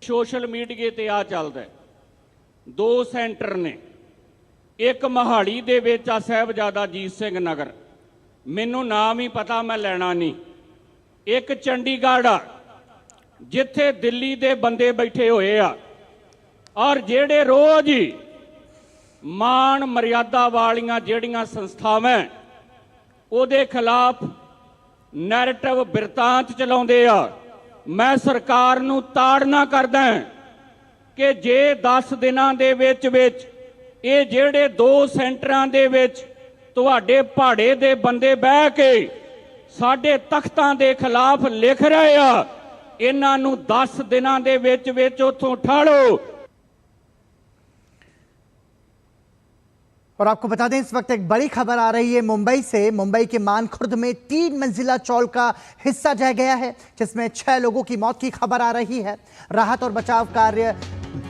Speaker 21: सोशल मीडिया ते आ चलदा है, 2 सेंटर ने, एक मोहाली दे विच आ साहिबजादा अजीत सिंह नगर, मैनू नाम ही पता मैं लेना नहीं, एक चंडीगढ़ आ जिथे दिल्ली दे बंदे बैठे हुए आ और जेड़े रोज ही मान मर्यादा वालियां जेड़ियां संस्थावां उहदे खिलाफ नैरेटिव बिरतांत चलाउंदे आ। मैं सरकार नूं ताड़ना करदा कि जे 10 दिनां दे विच ये जेड़े 2 सेंटरां दे विच तुहाडे पहाड़े दे बंदे बह के साडे तख्तां दे खिलाफ लिख रहे आ, इन्हां नूं 10 दिनां दे विच उत्थों ठाड़ो।
Speaker 1: और आपको बता दें, इस वक्त एक बड़ी खबर आ रही है मुंबई से। मुंबई के मानखुर्द में 3 मंजिला चौल का हिस्सा ढह गया है, जिसमें 6 लोगों की मौत की खबर आ रही है। राहत और बचाव कार्य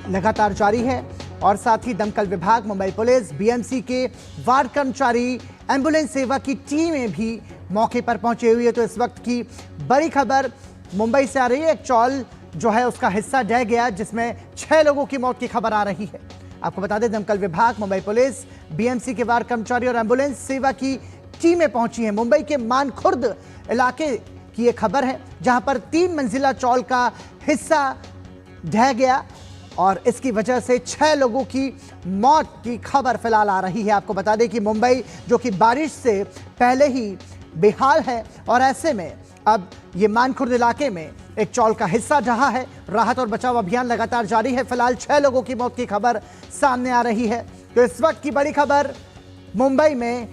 Speaker 1: लगातार जारी है और साथ ही दमकल विभाग, मुंबई पुलिस, बीएमसी के वार्ड कर्मचारी, एम्बुलेंस सेवा की टीमें भी मौके पर पहुंची हुई है। तो इस वक्त की बड़ी खबर मुंबई से आ रही है। एक चौल जो है उसका हिस्सा ढह गया, जिसमें 6 लोगों की मौत की खबर आ रही है। आपको बता दें, दमकल विभाग, मुंबई पुलिस, बीएमसी के वार कर्मचारी और एम्बुलेंस सेवा की टीमें पहुंची हैं। मुंबई के मानखुर्द इलाके की यह खबर है, जहां पर 3 मंजिला चौल का हिस्सा ढह गया और इसकी वजह से 6 लोगों की मौत की खबर फिलहाल आ रही है। आपको बता दें कि मुंबई जो कि बारिश से पहले ही बेहाल है, और ऐसे में अब ये मानखुर्द इलाके में एक चौल का हिस्सा ढहा है। राहत और बचाव अभियान लगातार जारी है। फिलहाल 6 लोगों की मौत की खबर सामने आ रही है। तो इस वक्त की बड़ी खबर, मुंबई में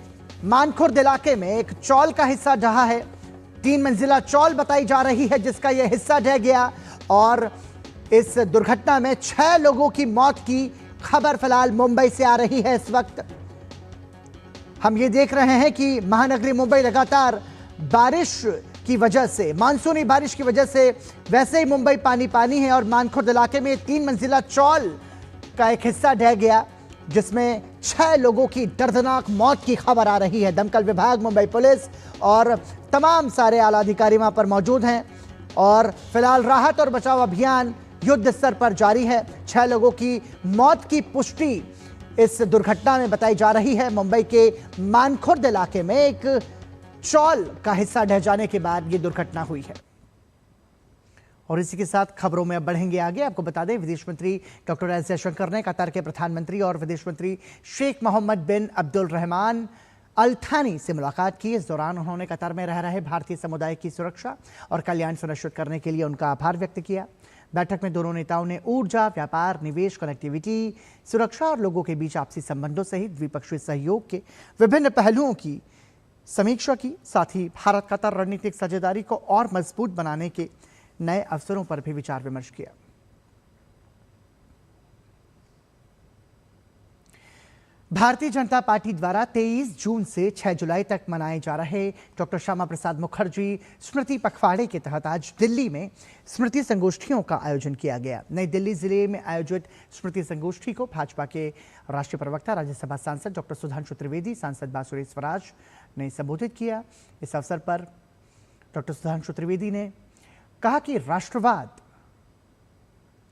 Speaker 1: मानखुर्द इलाके में एक चौल का हिस्सा ढहा है। 3 मंजिला चौल बताई जा रही है, जिसका यह हिस्सा ढह गया, और इस दुर्घटना में 6 लोगों की मौत की खबर फिलहाल मुंबई से आ रही है। इस वक्त हम ये देख रहे हैं कि महानगरी मुंबई लगातार बारिश की वजह से, मानसूनी बारिश की वजह से वैसे ही मुंबई पानी पानी है, और मानखुर्द इलाके में 3 मंजिला चौल का एक हिस्सा ढह गया, जिसमें 6 लोगों की दर्दनाक मौत की खबर आ रही है। दमकल विभाग, मुंबई पुलिस और तमाम सारे आला अधिकारी वहां पर मौजूद हैं, और फिलहाल राहत और बचाव अभियान युद्ध स्तर पर जारी है। 6 लोगों की मौत की पुष्टि इस दुर्घटना में बताई जा रही है। मुंबई के मानखुर्द इलाके में एक चौल का हिस्सा ढह जाने के बाद यह दुर्घटना हुई है। और इसी के साथ खबरों में अब बढ़ेंगे आगे। आपको बता दें, विदेश मंत्री डॉक्टर एस जयशंकर ने कतर के प्रधानमंत्री और विदेश मंत्री शेख मोहम्मद बिन अब्दुल रहमान अल थानी से मुलाकात की। इस दौरान उन्होंने कतर में रह रहे भारतीय समुदाय की सुरक्षा और कल्याण सुनिश्चित करने के लिए उनका आभार व्यक्त किया। बैठक में दोनों नेताओं ने ऊर्जा, व्यापार, निवेश, कनेक्टिविटी, सुरक्षा और लोगों के बीच आपसी संबंधों सहित द्विपक्षीय सहयोग के विभिन्न पहलुओं की समीक्षा की। साथ ही भारत कतर रणनीतिक साझेदारी को और मजबूत बनाने के नए अवसरों पर भी विचार विमर्श किया। भारतीय जनता पार्टी द्वारा 23 जून से 6 जुलाई तक मनाए जा रहे डॉक्टर श्यामा प्रसाद मुखर्जी स्मृति पखवाड़े के तहत आज दिल्ली में स्मृति संगोष्ठियों का आयोजन किया गया। नई दिल्ली जिले में आयोजित स्मृति संगोष्ठी को भाजपा के राष्ट्रीय प्रवक्ता, राज्यसभा सांसद डॉक्टर सुधांशु त्रिवेदी, सांसद बांसुरी स्वराज ने संबोधित किया। इस अवसर पर डॉक्टर सुधांशु त्रिवेदी ने कहा कि राष्ट्रवाद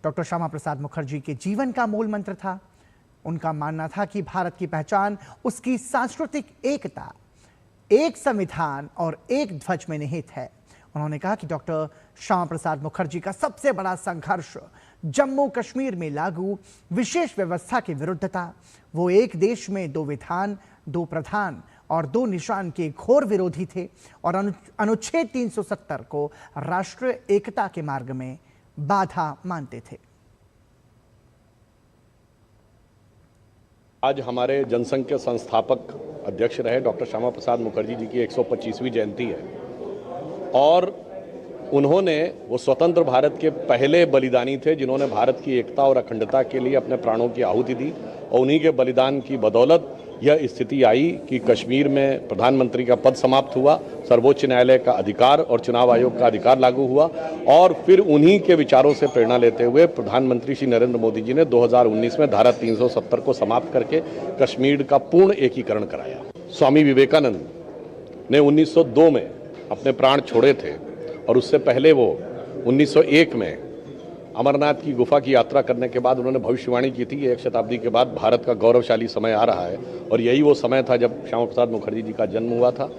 Speaker 1: डॉक्टर श्यामा प्रसाद मुखर्जी के जीवन का मूल मंत्र था। उनका मानना था कि भारत की पहचान उसकी सांस्कृतिक एकता, एक संविधान और एक ध्वज में निहित है। उन्होंने कहा कि डॉक्टर श्यामा प्रसाद मुखर्जी का सबसे बड़ा संघर्ष जम्मू कश्मीर में लागू विशेष व्यवस्था के विरुद्ध था। वो एक देश में 2 विधान, 2 प्रधान और 2 निशान के घोर विरोधी थे, और अनुच्छेद 370 को राष्ट्रीय एकता के मार्ग में बाधा मानते थे।
Speaker 3: आज हमारे जनसंघ के संस्थापक अध्यक्ष रहे डॉक्टर श्यामा प्रसाद मुखर्जी जी की 125वीं जयंती है, और उन्होंने, वो स्वतंत्र भारत के पहले बलिदानी थे जिन्होंने भारत की एकता और अखंडता के लिए अपने प्राणों की आहुति दी, और उन्हीं के बलिदान की बदौलत यह स्थिति आई कि कश्मीर में प्रधानमंत्री का पद समाप्त हुआ, सर्वोच्च न्यायालय का अधिकार और चुनाव आयोग का अधिकार लागू हुआ, और फिर उन्हीं के विचारों से प्रेरणा लेते हुए प्रधानमंत्री श्री नरेंद्र मोदी जी ने 2019 में धारा 370 को समाप्त करके कश्मीर का पूर्ण एकीकरण कराया। स्वामी विवेकानंद ने 1902 में अपने प्राण छोड़े थे, और उससे पहले वो 1901 में अमरनाथ की गुफा की यात्रा करने के बाद उन्होंने भविष्यवाणी की थी, 1 शताब्दी के बाद भारत का गौरवशाली समय आ रहा है, और यही वो समय था जब श्यामा प्रसाद मुखर्जी जी का जन्म हुआ था।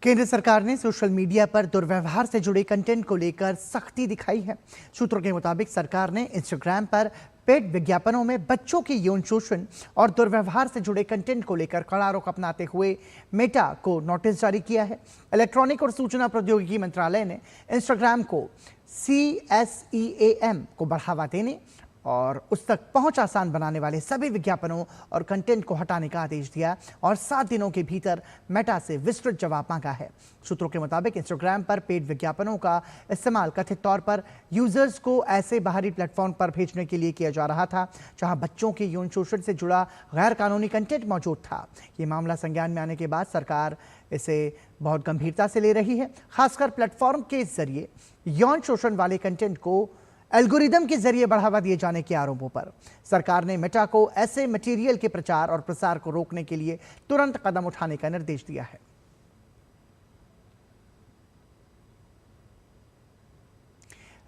Speaker 1: केंद्र सरकार ने सोशल मीडिया पर दुर्व्यवहार से जुड़े कंटेंट को लेकर सख्ती दिखाई है। सूत्रों के मुताबिक सरकार ने इंस्टाग्राम पर पेड विज्ञापनों में बच्चों के यौन शोषण और दुर्व्यवहार से जुड़े कंटेंट को लेकर कड़ा रुख अपनाते हुए मेटा को नोटिस जारी किया है। इलेक्ट्रॉनिक और सूचना प्रौद्योगिकी मंत्रालय ने इंस्टाग्राम को CSEAM को बढ़ावा देने और उस तक पहुंच आसान बनाने वाले सभी विज्ञापनों और कंटेंट को हटाने का आदेश दिया, और 7 दिनों के भीतर मेटा से विस्तृत जवाब मांगा है। सूत्रों के मुताबिक इंस्टाग्राम पर पेड विज्ञापनों का इस्तेमाल कथित तौर पर यूजर्स को ऐसे बाहरी प्लेटफॉर्म पर भेजने के लिए किया जा रहा था जहां बच्चों के यौन शोषण से जुड़ा गैर कानूनी कंटेंट मौजूद था। ये मामला संज्ञान में आने के बाद सरकार इसे बहुत गंभीरता से ले रही है। खासकर प्लेटफॉर्म के जरिए यौन शोषण वाले कंटेंट को एल्गोरिदम के जरिए बढ़ावा दिए जाने के आरोपों पर सरकार ने मेटा को ऐसे मटेरियल के प्रचार और प्रसार को रोकने के लिए तुरंत कदम उठाने का निर्देश दिया है।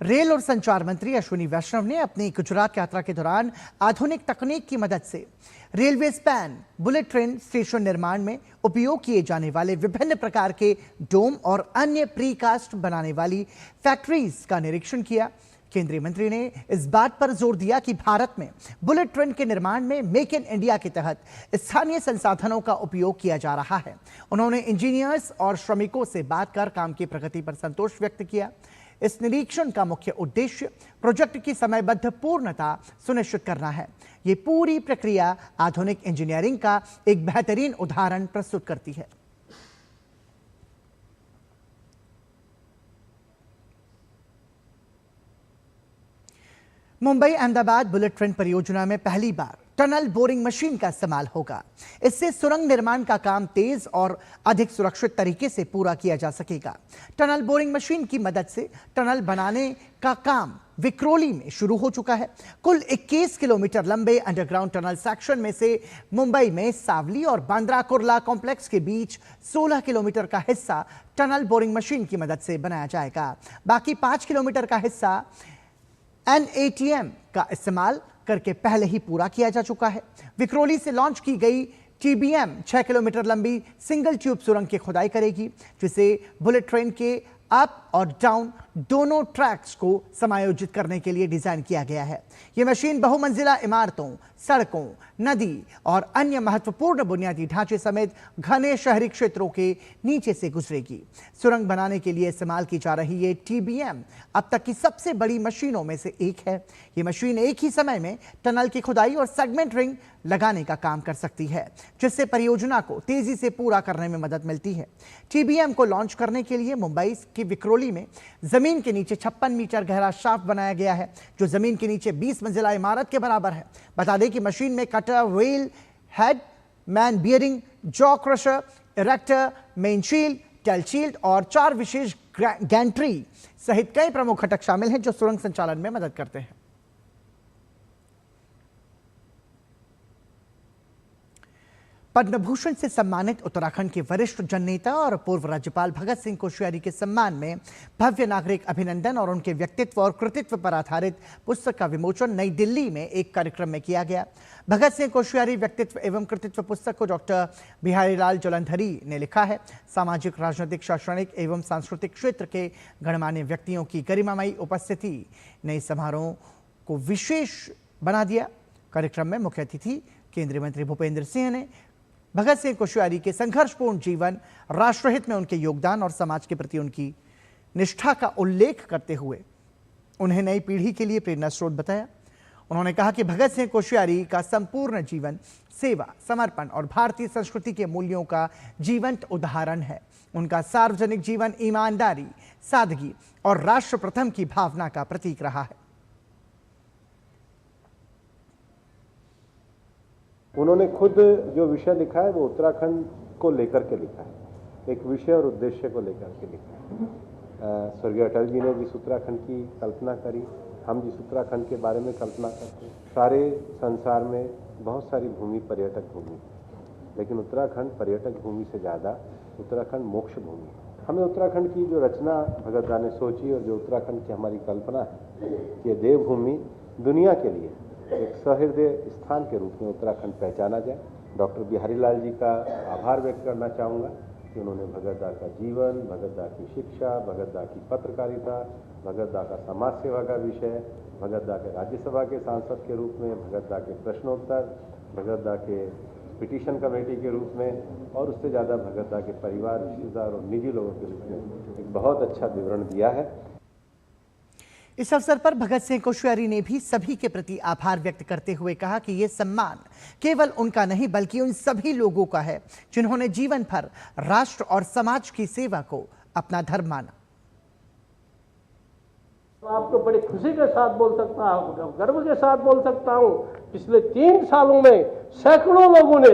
Speaker 1: रेल और संचार मंत्री अश्विनी वैष्णव ने अपनी गुजरात यात्रा के दौरान आधुनिक तकनीक की मदद से railway span, bullet train station निर्माण में उपयोग किए जाने वाले विभिन्न प्रकार के डोम और अन्य प्रीकास्ट बनाने वाली फैक्ट्रीज का निरीक्षण किया। केंद्रीय मंत्री ने इस बात पर जोर दिया कि भारत में बुलेट ट्रेन के निर्माण में मेक इन इंडिया के तहत स्थानीय संसाधनों का उपयोग किया जा रहा है। उन्होंने इंजीनियर्स और श्रमिकों से बात कर काम की प्रगति पर संतोष व्यक्त किया। इस निरीक्षण का मुख्य उद्देश्य प्रोजेक्ट की समयबद्ध पूर्णता सुनिश्चित करना है। ये पूरी प्रक्रिया आधुनिक इंजीनियरिंग का एक बेहतरीन उदाहरण प्रस्तुत करती है। मुंबई अहमदाबाद बुलेट ट्रेन परियोजना में पहली बार टनल बोरिंग मशीन का इस्तेमाल होगा। इससे सुरंग निर्माण का काम तेज और अधिक सुरक्षित तरीके से पूरा किया जा सकेगा। टनल बोरिंग मशीन की मदद से टनल बनाने का काम विक्रोली में शुरू हो चुका है। कुल 21 किलोमीटर लंबे अंडरग्राउंड टनल सेक्शन में से मुंबई में सावली और बांद्रा कुर्ला कॉम्प्लेक्स के बीच 16 किलोमीटर का हिस्सा टनल बोरिंग मशीन की मदद से बनाया जाएगा। बाकी 5 किलोमीटर का हिस्सा NATM का इस्तेमाल करके पहले ही पूरा किया जा चुका है। विक्रोली से लॉन्च की गई TBM 6 किलोमीटर लंबी सिंगल ट्यूब सुरंग की खुदाई करेगी, जिसे बुलेट ट्रेन के अप और डाउन दोनों ट्रैक्स को समायोजित करने के लिए डिजाइन किया गया है। यह मशीन बहुमंजिला इमारतों, सड़कों, नदी और अन्य महत्वपूर्ण बुनियादी ढांचे समेत घने शहरी क्षेत्रों के नीचे से गुजरेगी। सुरंग बनाने के लिए इस्तेमाल की जा रही ये TBM अब तक की सबसे बड़ी मशीनों में से एक है। ये मशीन एक ही समय में टनल की खुदाई और सेगमेंट रिंग लगाने का काम कर सकती है, जिससे परियोजना को तेजी से पूरा करने में मदद मिलती है। TBM को लॉन्च करने के लिए मुंबई की विक्रोली में जमीन के नीचे 56 मीटर गहरा शाफ्ट बनाया गया है, जो जमीन के नीचे 20 मंजिला इमारत के बराबर है। बता दें कि मशीन में cutter, wheel head, main bearing, jaw crusher, erector, main shield, tail shield और 4 विशेष गैंट्री सहित कई प्रमुख घटक शामिल हैं जो सुरंग संचालन में मदद करते हैं। पद्म भूषण से सम्मानित उत्तराखंड के वरिष्ठ जननेता और पूर्व राज्यपाल भगत सिंह कोश्यारी के सम्मान में भव्य नागरिक अभिनंदन और उनके व्यक्तित्व और कृतित्व पर आधारित पुस्तक का विमोचन नई दिल्ली में एक कार्यक्रम में किया गया। भगत सिंह कोश्यारी व्यक्तित्व एवं कृतित्व पुस्तक को डॉक्टर बिहारी लाल जलंधरी ने लिखा है। सामाजिक, राजनीतिक, शैक्षणिक एवं सांस्कृतिक क्षेत्र के गणमान्य व्यक्तियों की गरिमामयी उपस्थिति ने समारोह को विशेष बना दिया। कार्यक्रम में मुख्य अतिथि केंद्रीय मंत्री भूपेंद्र सिंह ने भगत सिंह कोश्यारी के संघर्षपूर्ण जीवन, राष्ट्रहित में उनके योगदान और समाज के प्रति उनकी निष्ठा का उल्लेख करते हुए उन्हें नई पीढ़ी के लिए प्रेरणा स्रोत बताया। उन्होंने कहा कि भगत सिंह कोश्यारी का संपूर्ण जीवन सेवा, समर्पण और भारतीय संस्कृति के मूल्यों का जीवंत उदाहरण है। उनका सार्वजनिक जीवन ईमानदारी, सादगी और राष्ट्र प्रथम की भावना का प्रतीक रहा है।
Speaker 4: उन्होंने खुद जो विषय लिखा है वो उत्तराखंड को लेकर के लिखा है, एक विषय और उद्देश्य को लेकर के लिखा है। स्वर्गीय अटल जी ने जिस उत्तराखंड की कल्पना करी, हम जिस उत्तराखंड के बारे में कल्पना करते हैं, सारे संसार में बहुत सारी भूमि पर्यटक भूमि, लेकिन उत्तराखंड पर्यटक भूमि से ज़्यादा उत्तराखंड मोक्ष भूमि है। हमें उत्तराखंड की जो रचना भगत दा ने सोची और जो उत्तराखंड की हमारी कल्पना है कि देवभूमि दुनिया के लिए एक सहृदय स्थान के रूप में उत्तराखंड पहचाना जाए। डॉक्टर बिहारी लाल जी का आभार व्यक्त करना चाहूँगा कि उन्होंने भगत दा का जीवन, भगत दा की शिक्षा, भगत दा की पत्रकारिता, भगत दा का समाज सेवा का विषय, भगत दा के राज्यसभा के सांसद के रूप में, भगत दा के प्रश्नोत्तर, भगत दा के पिटीशन कमेटी के रूप में और उससे ज़्यादा भगत दा के परिवार, रिश्तेदार और निजी लोगों के रूप में एक बहुत अच्छा विवरण दिया है।
Speaker 1: इस अवसर पर भगत सिंह कोश्यारी ने भी सभी के प्रति आभार व्यक्त करते हुए कहा कि यह सम्मान केवल उनका नहीं बल्कि उन सभी लोगों का है जिन्होंने जीवन भर राष्ट्र और समाज की सेवा को अपना धर्म माना।
Speaker 22: आपको बड़ी खुशी के साथ बोल सकता हूँ, गर्व के साथ बोल सकता हूँ, पिछले 3 सालों में सैकड़ों लोगों ने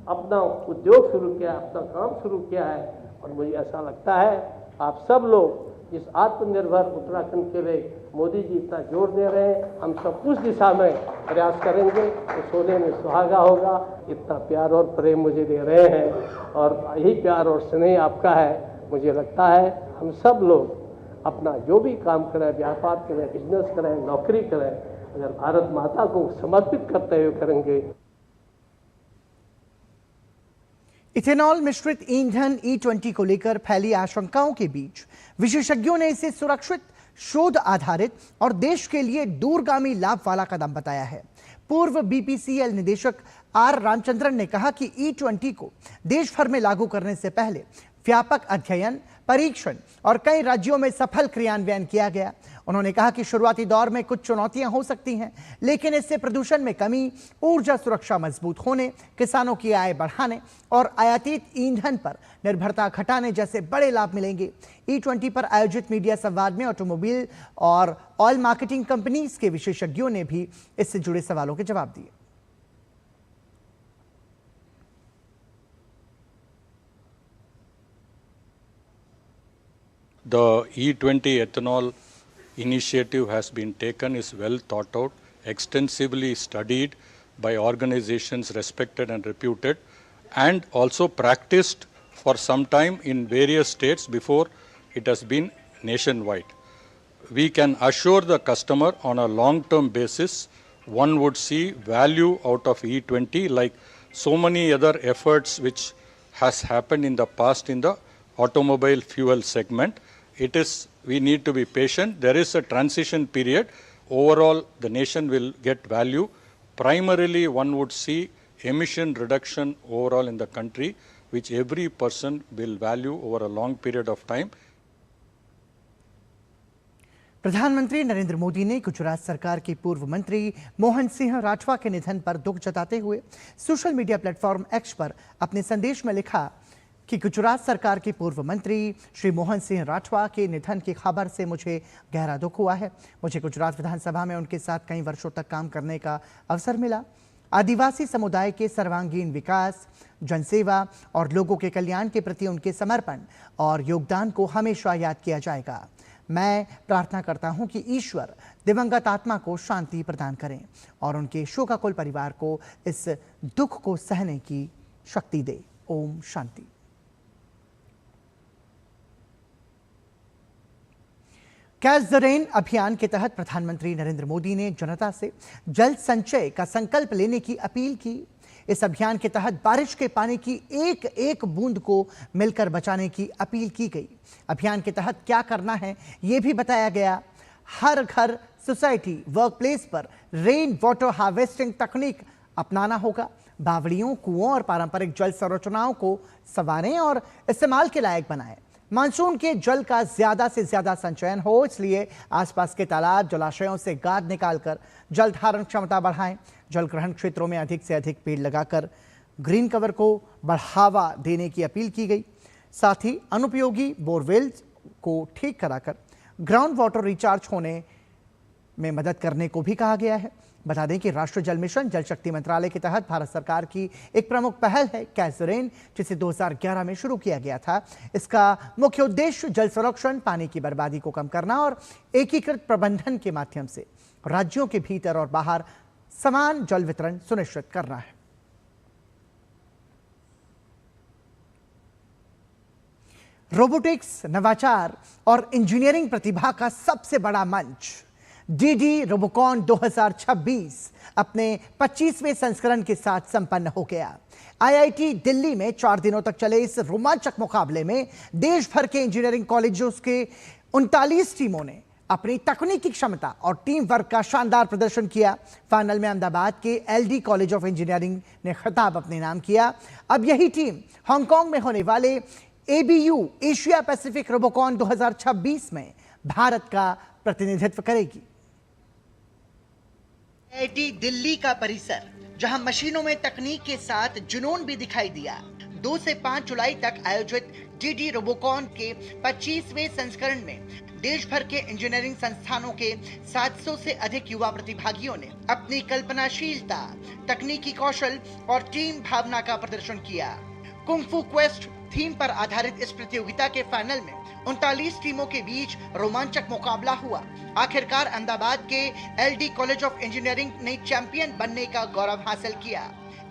Speaker 22: अपना उद्योग शुरू किया, अपना काम शुरू किया है और मुझे ऐसा लगता है आप सब लोग इस आत्मनिर्भर उत्तराखंड के लिए मोदी जी इतना जोर दे रहे हैं, हम सब उस दिशा में प्रयास करेंगे तो सोने में सुहागा होगा। इतना प्यार और प्रेम मुझे दे रहे हैं और यही प्यार और स्नेह आपका है। मुझे लगता है हम सब लोग अपना जो भी काम करें, व्यापार करें, बिजनेस करें, नौकरी करें, अगर भारत माता को समर्पित करते हुए करेंगे।
Speaker 1: इथेनॉल मिश्रित ईंधन E20 को लेकर फैली आशंकाओं के बीच विशेषज्ञों ने इसे सुरक्षित, शोध आधारित और देश के लिए दूरगामी लाभ वाला कदम बताया है। पूर्व BPCL निदेशक R रामचंद्रन ने कहा कि E20 को देश भर में लागू करने से पहले व्यापक अध्ययन, परीक्षण और कई राज्यों में सफल क्रियान्वयन किया गया। उन्होंने कहा कि शुरुआती दौर में कुछ चुनौतियां हो सकती हैं, लेकिन इससे प्रदूषण में कमी, ऊर्जा सुरक्षा मजबूत होने, किसानों की आय बढ़ाने और आयातित ईंधन पर निर्भरता घटाने जैसे बड़े लाभ मिलेंगे। E20 पर आयोजित मीडिया संवाद में ऑटोमोबाइल और ऑयल मार्केटिंग कंपनीज के विशेषज्ञों ने भी इससे जुड़े सवालों के जवाब दिए।
Speaker 2: The E20 ethanol initiative has been taken, is well thought out, extensively studied by organizations respected and reputed, and also practiced for some time in various states before it has been nationwide. We can assure the customer on a long-term basis, one would see value out of E20 like so many other efforts which has happened in the past in the automobile fuel segment. We need to be patient. There is a transition period. Overall, the nation will get value. Primarily, one would see emission reduction overall in the country, which every person will value over a long period of time.
Speaker 1: प्रधानमंत्री नरेंद्र मोदी ने गुजरात सरकार के पूर्व मंत्री मोहन सिंह राठवा के निधन पर दुख जताते हुए सोशल मीडिया प्लेटफॉर्म X पर अपने संदेश में लिखा कि गुजरात सरकार के पूर्व मंत्री श्री मोहन सिंह राठवा के निधन की खबर से मुझे गहरा दुख हुआ है। मुझे गुजरात विधानसभा में उनके साथ कई वर्षों तक काम करने का अवसर मिला। आदिवासी समुदाय के सर्वांगीण विकास, जनसेवा और लोगों के कल्याण के प्रति उनके समर्पण और योगदान को हमेशा याद किया जाएगा। मैं प्रार्थना करता हूं कि ईश्वर दिवंगत आत्मा को शांति प्रदान करें और उनके शोकाकुल परिवार को इस दुख को सहने की शक्ति दे। Om Shanti. Catch the rain अभियान के तहत प्रधानमंत्री नरेंद्र मोदी ने जनता से जल संचय का संकल्प लेने की अपील की। इस अभियान के तहत बारिश के पानी की एक एक बूंद को मिलकर बचाने की अपील की गई। अभियान के तहत क्या करना है ये भी बताया गया। हर घर, सोसाइटी, वर्क प्लेस पर रेन वाटर हार्वेस्टिंग तकनीक अपनाना होगा। बावड़ियों, कुओं और पारंपरिक जल संरचनाओं को संवारें और इस्तेमाल के लायक बनाएं। मानसून के जल का ज्यादा से ज्यादा संचयन हो, इसलिए आसपास के तालाब, जलाशयों से गाद निकालकर जल धारण क्षमता बढ़ाएं। जल ग्रहण क्षेत्रों में अधिक से अधिक पेड़ लगाकर ग्रीन कवर को बढ़ावा देने की अपील की गई। साथ ही अनुपयोगी बोरवेल्स को ठीक कराकर ग्राउंड वाटर रिचार्ज होने में मदद करने को भी कहा गया है। बता दें कि राष्ट्रीय जल मिशन जल शक्ति मंत्रालय के तहत भारत सरकार की एक प्रमुख पहल है कैच द रेन, जिसे 2011 में शुरू किया गया था। इसका मुख्य उद्देश्य जल संरक्षण, पानी की बर्बादी को कम करना और एकीकृत प्रबंधन के माध्यम से राज्यों के भीतर और बाहर समान जल वितरण सुनिश्चित करना है। रोबोटिक्स, नवाचार और इंजीनियरिंग प्रतिभा का सबसे बड़ा मंच डीडी रोबोकॉन 2026 अपने 25वें संस्करण के साथ संपन्न हो गया। आईआईटी दिल्ली में 4 दिनों तक चले इस रोमांचक मुकाबले में देश भर के इंजीनियरिंग कॉलेजों के 39 टीमों ने अपनी तकनीकी क्षमता और टीम वर्क का शानदार प्रदर्शन किया। फाइनल में अहमदाबाद के एलडी कॉलेज ऑफ इंजीनियरिंग ने खिताब अपने नाम किया। अब यही टीम हांगकांग में होने वाले एबीयू एशिया पैसिफिक रोबोकॉन 2026 में भारत का प्रतिनिधित्व करेगी। आईआईटी दिल्ली का परिसर, जहां मशीनों में तकनीक के साथ जुनून भी दिखाई दिया। 2 से 5 जुलाई तक आयोजित डीडी रोबोकॉन के 25वें संस्करण में देश भर के इंजीनियरिंग संस्थानों के 700 से अधिक युवा प्रतिभागियों ने अपनी कल्पनाशीलता, तकनीकी कौशल और टीम भावना का प्रदर्शन किया। कुंग-फू क्वेस्ट थीम पर आधारित इस प्रतियोगिता के फाइनल में 39 टीमों के बीच रोमांचक मुकाबला हुआ। आखिरकार अहमदाबाद के एलडी कॉलेज ऑफ इंजीनियरिंग ने चैंपियन बनने का गौरव हासिल किया।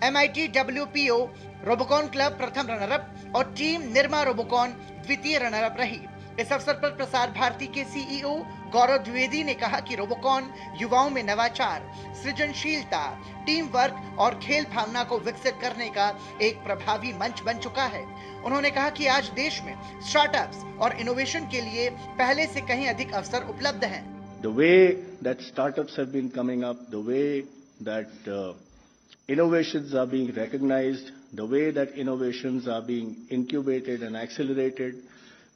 Speaker 1: एमआईटी डब्ल्यूपीओ रोबोकॉन क्लब प्रथम रनर अप और टीम निर्मा रोबोकॉन द्वितीय रनर अप रही। इस अवसर पर प्रसार भारती के सीईओ गौरव द्विवेदी ने कहा कि रोबोकॉन युवाओं में नवाचार, सृजनशीलता, टीम वर्क और खेल भावना को विकसित करने का एक प्रभावी मंच बन चुका है। उन्होंने कहा कि आज देश में स्टार्टअप्स और इनोवेशन के लिए पहले से कहीं अधिक अवसर उपलब्ध हैं।
Speaker 5: The way that startups have been coming up, the way that innovations are being recognized, the way that innovations are being incubated and accelerated,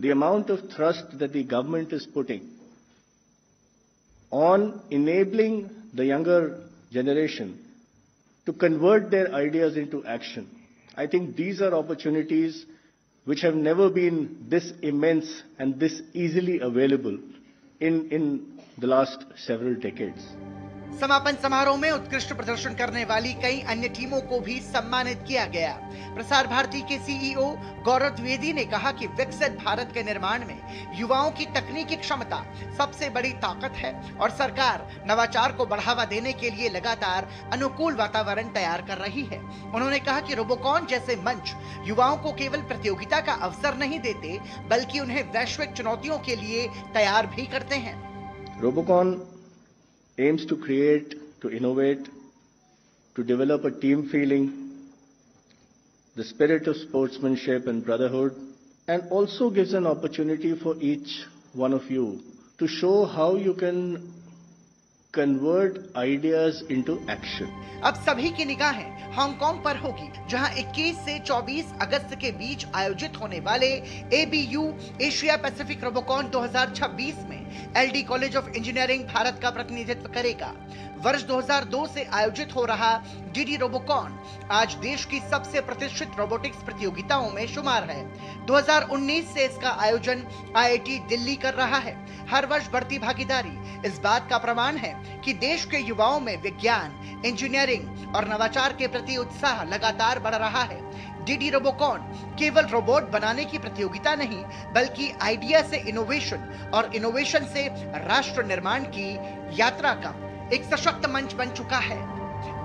Speaker 5: the amount of thrust that the government is putting on enabling the younger generation to convert their ideas into action. I think these are opportunities which have never been this immense and this easily available in the last several decades.
Speaker 1: समापन समारोह में उत्कृष्ट प्रदर्शन करने वाली कई अन्य टीमों को भी सम्मानित किया गया। प्रसार भारती के सीईओ गौरव द्विवेदी ने कहा कि विकसित भारत के निर्माण में युवाओं की तकनीकी क्षमता सबसे बड़ी ताकत है और सरकार नवाचार को बढ़ावा देने के लिए लगातार अनुकूल वातावरण तैयार कर रही है। उन्होंने कहा कि रोबोकॉन जैसे मंच युवाओं को केवल प्रतियोगिता का अवसर नहीं देते, बल्कि उन्हें वैश्विक चुनौतियों के लिए तैयार भी करते हैं।
Speaker 5: Robocoon aims to create, to innovate, to develop a team feeling, the spirit of sportsmanship and brotherhood, and also gives an opportunity for each one of you to show how you can convert ideas into action.
Speaker 1: अब सभी की निगाहें Hong Kong पर होगी, जहां 21 से 24 अगस्त के बीच आयोजित होने वाले ABU एशिया पैसिफिक रोबोकॉन 2026 में LD college of engineering Bharat का प्रतिनिधित्व करेगा। वर्ष 2002 से आयोजित हो रहा DD रोबोकॉन आज देश की सबसे प्रतिष्ठित रोबोटिक्स प्रतियोगिताओं में शुमार है। 2019 से इसका आयोजन IIT दिल्ली कर रहा है। हर वर्ष बढ़ती भागीदारी इस बात का प्रमाण है कि देश के युवाओं में विज्ञान, इंजीनियरिंग और नवाचार के प्रति उत्साह लगातार बढ़ रहा है। DD रोबोकॉन केवल रोबोट बनाने की प्रतियोगिता नहीं, बल्कि आइडिया से इनोवेशन और इनोवेशन से राष्ट्र निर्माण की यात्रा का एक सशक्त मंच बन चुका है।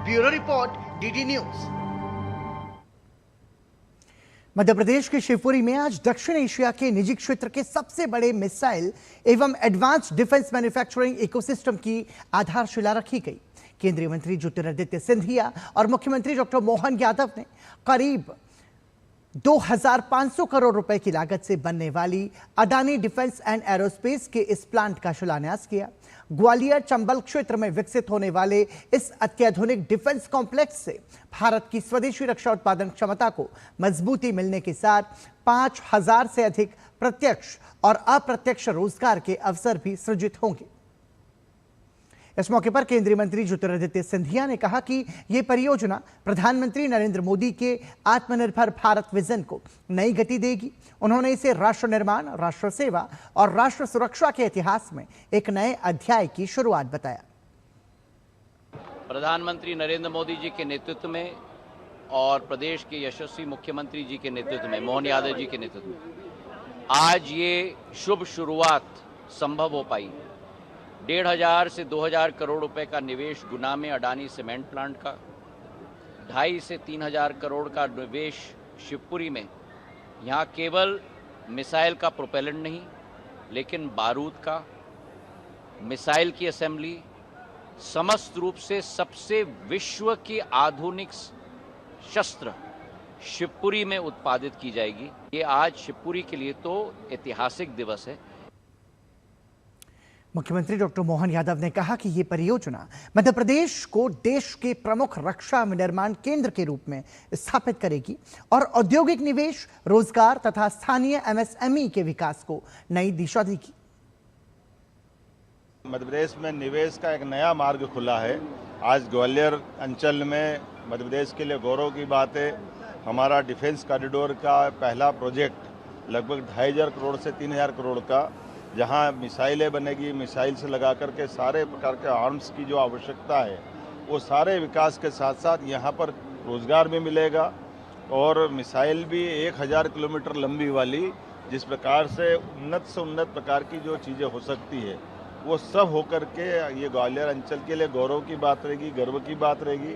Speaker 1: Bureau report, DD news. Madhya Pradesh के शिवपुरी में आज दक्षिण एशिया के निजी क्षेत्र के सबसे बड़े मिसाइल एवं एडवांस्ड डिफेंस मैन्युफैक्चरिंग इकोसिस्टम की आधारशिला रखी गई। केंद्रीय मंत्री ज्योतिरादित्य सिंधिया और मुख्यमंत्री डॉक्टर मोहन यादव ने करीब 2500 करोड़ रुपए की लागत से बनने वाली अडानी डिफेंस एंड एरोस्पेस के इस प्लांट का शिलान्यास किया। ग्वालियर चंबल क्षेत्र में विकसित होने वाले इस अत्याधुनिक डिफेंस कॉम्प्लेक्स से भारत की स्वदेशी रक्षा उत्पादन क्षमता को मजबूती मिलने के साथ 5000 से अधिक प्रत्यक्ष और अप्रत्यक्ष रोजगार के अवसर भी सृजित होंगे। इस मौके पर केंद्रीय मंत्री ज्योतिरादित्य सिंधिया ने कहा कि यह परियोजना प्रधानमंत्री नरेंद्र मोदी के आत्मनिर्भर भारत विजन को नई गति देगी। उन्होंने इसे राष्ट्र निर्माण, राष्ट्र सेवा और राष्ट्र सुरक्षा के इतिहास में एक नए अध्याय की शुरुआत बताया।
Speaker 8: प्रधानमंत्री नरेंद्र मोदी जी के नेतृत्व में और प्रदेश के यशस्वी मुख्यमंत्री जी के नेतृत्व में, मोहन यादव जी के नेतृत्व में आज ये शुभ शुरुआत संभव हो पाई। 1500 से 2000 करोड़ रुपए का निवेश गुना में अडानी सीमेंट प्लांट का, 2.5 से 3000 करोड़ का निवेश शिवपुरी में। यहाँ केवल मिसाइल का प्रोपेलेंट नहीं, लेकिन बारूद का, मिसाइल की असेंबली, समस्त रूप से सबसे विश्व की आधुनिक शस्त्र शिवपुरी में उत्पादित की जाएगी। ये आज शिवपुरी के लिए तो ऐतिहासिक दिवस है।
Speaker 1: मुख्यमंत्री डॉक्टर मोहन यादव ने कहा कि ये परियोजना मध्य प्रदेश को देश के प्रमुख रक्षा विनिर्माण केंद्र के रूप में स्थापित करेगी और औद्योगिक निवेश, रोजगार तथा स्थानीय MSME के विकास को नई दिशा देगी।
Speaker 23: मध्य प्रदेश में निवेश का एक नया मार्ग खुला है। आज ग्वालियर अंचल में मध्य प्रदेश के लिए गौरव की बात है। हमारा डिफेंस कॉरिडोर का पहला प्रोजेक्ट लगभग 2500 करोड़ से 3000 करोड़ का, जहां मिसाइलें बनेगी, मिसाइल से लगा करके सारे प्रकार के आर्म्स की जो आवश्यकता है वो सारे विकास के साथ साथ यहाँ पर रोजगार भी मिलेगा और मिसाइल भी 1000 किलोमीटर लंबी वाली, जिस प्रकार से उन्नत प्रकार की जो चीज़ें हो सकती है वो सब होकर के ये ग्वालियर अंचल के लिए गौरव की बात रहेगी, गर्व की बात रहेगी।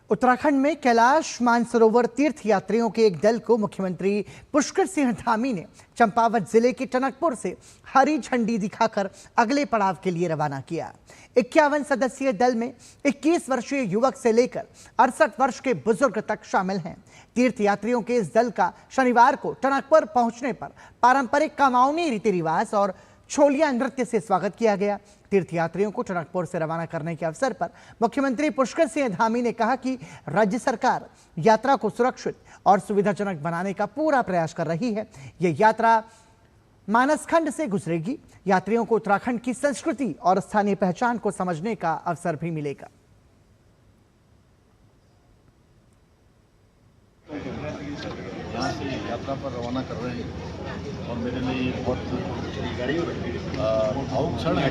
Speaker 1: उत्तराखंड में कैलाश मानसरोवर तीर्थ यात्रियों के एक दल को मुख्यमंत्री पुष्कर सिंह धामी ने चंपावत जिले के टनकपुर से हरी झंडी दिखाकर अगले पड़ाव के लिए रवाना किया। 51 सदस्यीय दल में 21 वर्षीय युवक से लेकर 68 वर्ष के बुजुर्ग तक शामिल हैं। तीर्थ यात्रियों के इस दल का शनिवार को टनकपुर पहुंचने पर पारंपरिक कामाऊनी रीति रिवाज और छोलिया नृत्य से स्वागत किया गया। तीर्थयात्रियों को टनकपुर से रवाना करने के अवसर पर मुख्यमंत्री पुष्कर सिंह धामी ने कहा कि राज्य सरकार यात्रा को सुरक्षित और सुविधाजनक बनाने का पूरा प्रयास कर रही है। यह यात्रा मानसखंड से गुजरेगी। यात्रियों को उत्तराखंड की संस्कृति और स्थानीय पहचान को समझने का अवसर भी मिलेगा।
Speaker 6: यहाँ से यात्रा पर रवाना कर रहे हैं और मेरे लिए ये बहुत भावुक क्षण है।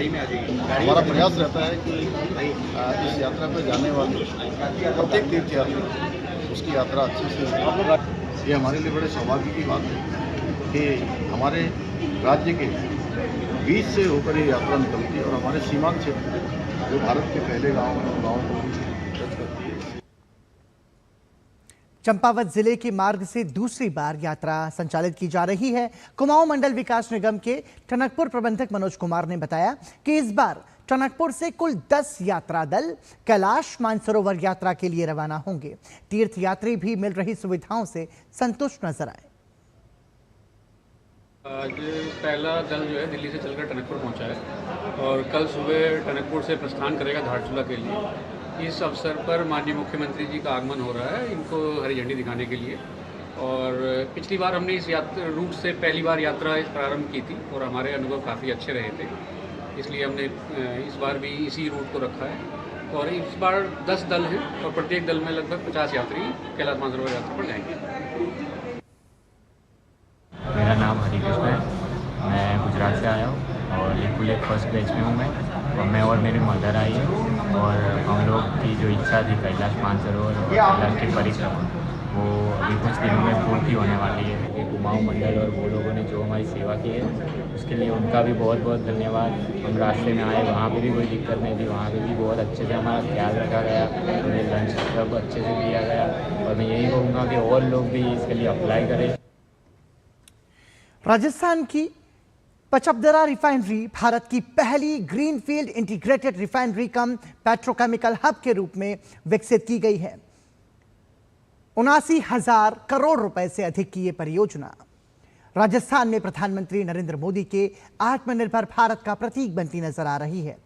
Speaker 6: हमारा प्रयास रहता है कि इस यात्रा पर जाने वाले प्रत्येक तीर्थ यात्री उसकी यात्रा अच्छे से हो। ये हमारे लिए बड़े सौभाग्य की बात है कि हमारे राज्य के बीच से होकर ये यात्रा निकलती है और हमारे सीमांत क्षेत्र जो भारत के पहले गाँव हैं उन गाँव को टच करती है।
Speaker 1: चंपावत जिले के मार्ग से दूसरी बार यात्रा संचालित की जा रही है। कुमाऊं मंडल विकास निगम के टनकपुर प्रबंधक मनोज कुमार ने बताया कि इस बार टनकपुर से कुल 10 यात्रा दल कैलाश मानसरोवर यात्रा के लिए रवाना होंगे। तीर्थ यात्री भी मिल रही सुविधाओं से संतुष्ट नजर आए।
Speaker 7: आज पहला दल जो है दिल्ली से चलकर टनकपुर पहुंचा है और कल सुबह टनकपुर से प्रस्थान करेगा धारचूला के लिए। इस अवसर पर माननीय मुख्यमंत्री जी का आगमन हो रहा है इनको हरी झंडी दिखाने के लिए। और पिछली बार हमने इस रूट से पहली बार यात्रा प्रारंभ की थी और हमारे अनुभव काफ़ी अच्छे रहे थे, इसलिए हमने इस बार भी इसी रूट को रखा है। और इस बार 10 दल हैं और प्रत्येक दल में लगभग 50 यात्री कैलाश मानसरोवर यात्रा पर जाएंगे।
Speaker 9: मेरा नाम हरिकृष्ण है, मैं गुजरात से आया हूँ और ये कुल फर्स्ट बैच में हूँ मैं और मेरी मदर आई है और हम लोग की जो इच्छा थी कैलाश मानसरोवर और कैलाश की परिक्रमा वो अभी कुछ दिनों में पूर्ति होने वाली है। ये कुमाऊं मंडल और वो लोगों ने जो हमारी सेवा की है उसके लिए उनका भी बहुत बहुत धन्यवाद। हम रास्ते में आए वहाँ पे भी कोई दिक्कत नहीं थी, वहाँ पे भी बहुत अच्छे से हमारा ख्याल रखा गया, हमें लंच सब अच्छे से दिया गया और मैं यही कहूँगा कि और लोग भी इसके लिए अप्लाई करें।
Speaker 1: राजस्थान की पचपदरा रिफाइनरी भारत की पहली ग्रीनफील्ड इंटीग्रेटेड रिफाइनरी कम पेट्रोकेमिकल हब के रूप में विकसित की गई है। 79,000 करोड़ रुपए से अधिक की यह परियोजना राजस्थान में प्रधानमंत्री नरेंद्र मोदी के आत्मनिर्भर भारत का प्रतीक बनती नजर आ रही है।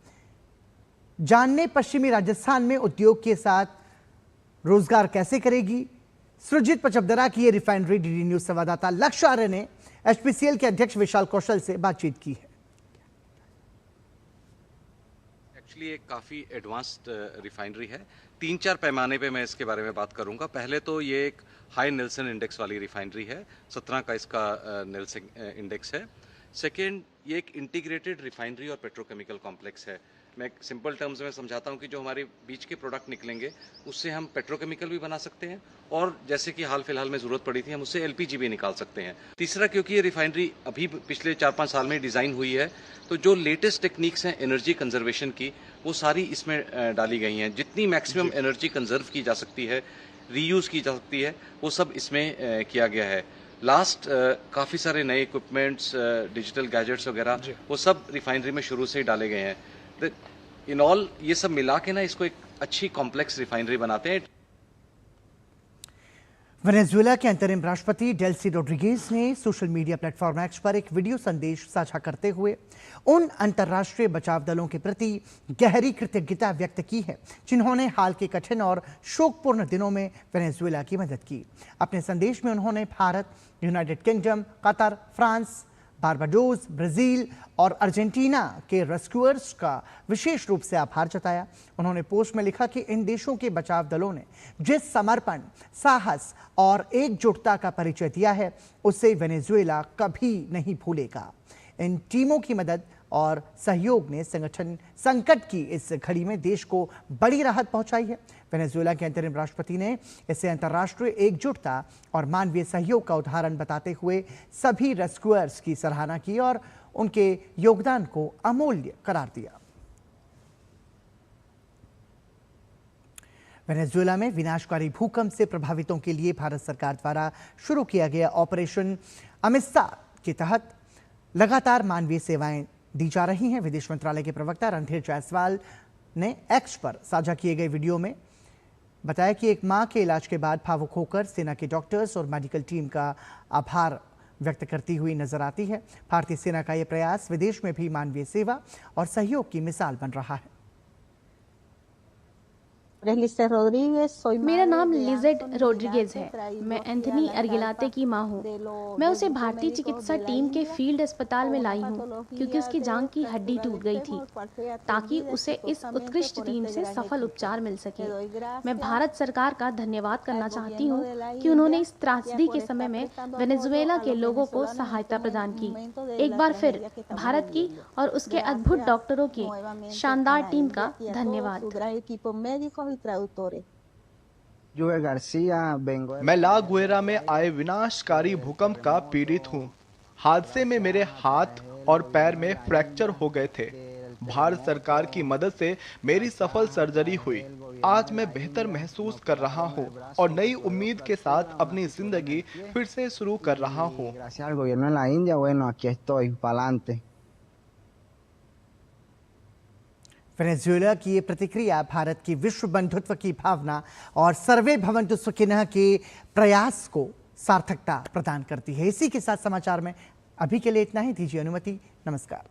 Speaker 1: जानने पश्चिमी राजस्थान में उद्योग के साथ रोजगार कैसे करेगी। सृजित पचपदरा की यह रिफाइनरी डीडी न्यूज संवाददाता लक्ष्य आर्य ने एचपीसीएल के अध्यक्ष विशाल कौशल से बातचीत की है।
Speaker 24: एक्चुअली एक काफ़ी एडवांस्ड रिफाइनरी है। 3-4 पैमाने पे मैं इसके बारे में बात करूंगा। पहले तो ये एक हाई नेल्सन इंडेक्स वाली रिफाइनरी है, 17 का इसका नेल्सन इंडेक्स है। सेकेंड, ये एक इंटीग्रेटेड रिफाइनरी और पेट्रोकेमिकल कॉम्प्लेक्स है। मैं सिंपल टर्म्स में समझाता हूँ कि जो हमारे बीच के प्रोडक्ट निकलेंगे उससे हम पेट्रोकेमिकल भी बना सकते हैं और जैसे कि हाल फिलहाल में ज़रूरत पड़ी थी हम उससे एलपीजी भी निकाल सकते हैं। तीसरा, क्योंकि ये रिफाइनरी अभी पिछले 4-5 साल में डिज़ाइन हुई है तो जो लेटेस्ट टेक्निक्स हैं एनर्जी कंजर्वेशन की वो सारी इसमें डाली गई हैं। जितनी मैक्सिमम एनर्जी कंजर्व की जा सकती है, रीयूज़ की जा सकती है, वो सब इसमें किया गया है। लास्ट काफ़ी सारे नए इक्विपमेंट्स, डिजिटल गैजेट्स वगैरह वो सब रिफाइनरी में शुरू से ही डाले गए हैं। इन ऑल ये सब मिला के ना इसको एक अच्छी कॉम्प्लेक्स रिफाइनरी बनाते हैं।
Speaker 1: वेनेजुएला के अंतरिम राष्ट्रपति डेल्सी रोड्रिगेज ने सोशल मीडिया प्लेटफॉर्म एक्स पर एक वीडियो संदेश साझा करते हुए उन अंतर्राष्ट्रीय बचाव दलों के प्रति गहरी कृतज्ञता व्यक्त की है जिन्होंने हाल के कठिन और शोकपूर्ण दिनों में वेनेजुएला की मदद की। अपने संदेश में उन्होंने Bharat, United kingdom, Qatar, France, Barbados, Brazil और अर्जेंटीना के रेस्क्यूअर्स का विशेष रूप से आभार जताया। उन्होंने पोस्ट में लिखा कि इन देशों के बचाव दलों ने जिस समर्पण, साहस और एकजुटता का परिचय दिया है उसे वेनेजुएला कभी नहीं भूलेगा। इन टीमों की मदद और सहयोग ने संकट की इस घड़ी में देश को बड़ी राहत पहुंचाई है। वेनेजुएला के अंतरिम राष्ट्रपति ने इसे अंतर्राष्ट्रीय एकजुटता और मानवीय सहयोग का उदाहरण बताते हुए सभी रेस्क्यूअर्स की सराहना की और उनके योगदान को अमूल्य करार दिया। वेनेजुएला में विनाशकारी भूकंप से प्रभावितों के लिए भारत सरकार द्वारा शुरू किया गया ऑपरेशन अमिस्ता के तहत लगातार मानवीय सेवाएं दी जा रही हैं। विदेश मंत्रालय के प्रवक्ता रणधीर जायसवाल ने एक्स पर साझा किए गए वीडियो में बताया कि एक मां के इलाज के बाद भावुक होकर सेना के डॉक्टर्स और मेडिकल टीम का आभार व्यक्त करती हुई नजर आती है। भारतीय सेना का यह प्रयास विदेश में भी मानवीय सेवा और सहयोग की मिसाल बन रहा है।
Speaker 10: मेरा नाम लिजेट रोड्रिगेज है। मैं एंथनी अर्गिलाते की मां हूं। मैं उसे भारतीय चिकित्सा टीम के फील्ड अस्पताल में लाई हूं क्योंकि उसकी जांघ की हड्डी टूट गई थी ताकि उसे इस उत्कृष्ट टीम से सफल उपचार मिल सके। मैं भारत सरकार का धन्यवाद करना चाहती हूं कि उन्होंने इस त्रासदी के समय में वेनेजुएला के लोगों को सहायता प्रदान की। एक बार फिर भारत की और उसके अद्भुत डॉक्टरों की शानदार टीम का धन्यवाद।
Speaker 11: मैं ला गुएरा में आए विनाशकारी भूकंप का पीड़ित हूँ। हादसे में मेरे हाथ और पैर में फ्रैक्चर हो गए थे। भारत सरकार की मदद से मेरी सफल सर्जरी हुई। आज मैं बेहतर महसूस कर रहा हूँ और नई उम्मीद के साथ अपनी जिंदगी फिर से शुरू कर रहा हूँ।
Speaker 1: वेनेजुएला की ये प्रतिक्रिया भारत की विश्व बंधुत्व की भावना और सर्वे भवन्तु सुखिनः के प्रयास को सार्थकता प्रदान करती है। इसी के साथ समाचार में अभी के लिए इतना ही। दीजिए अनुमति। नमस्कार।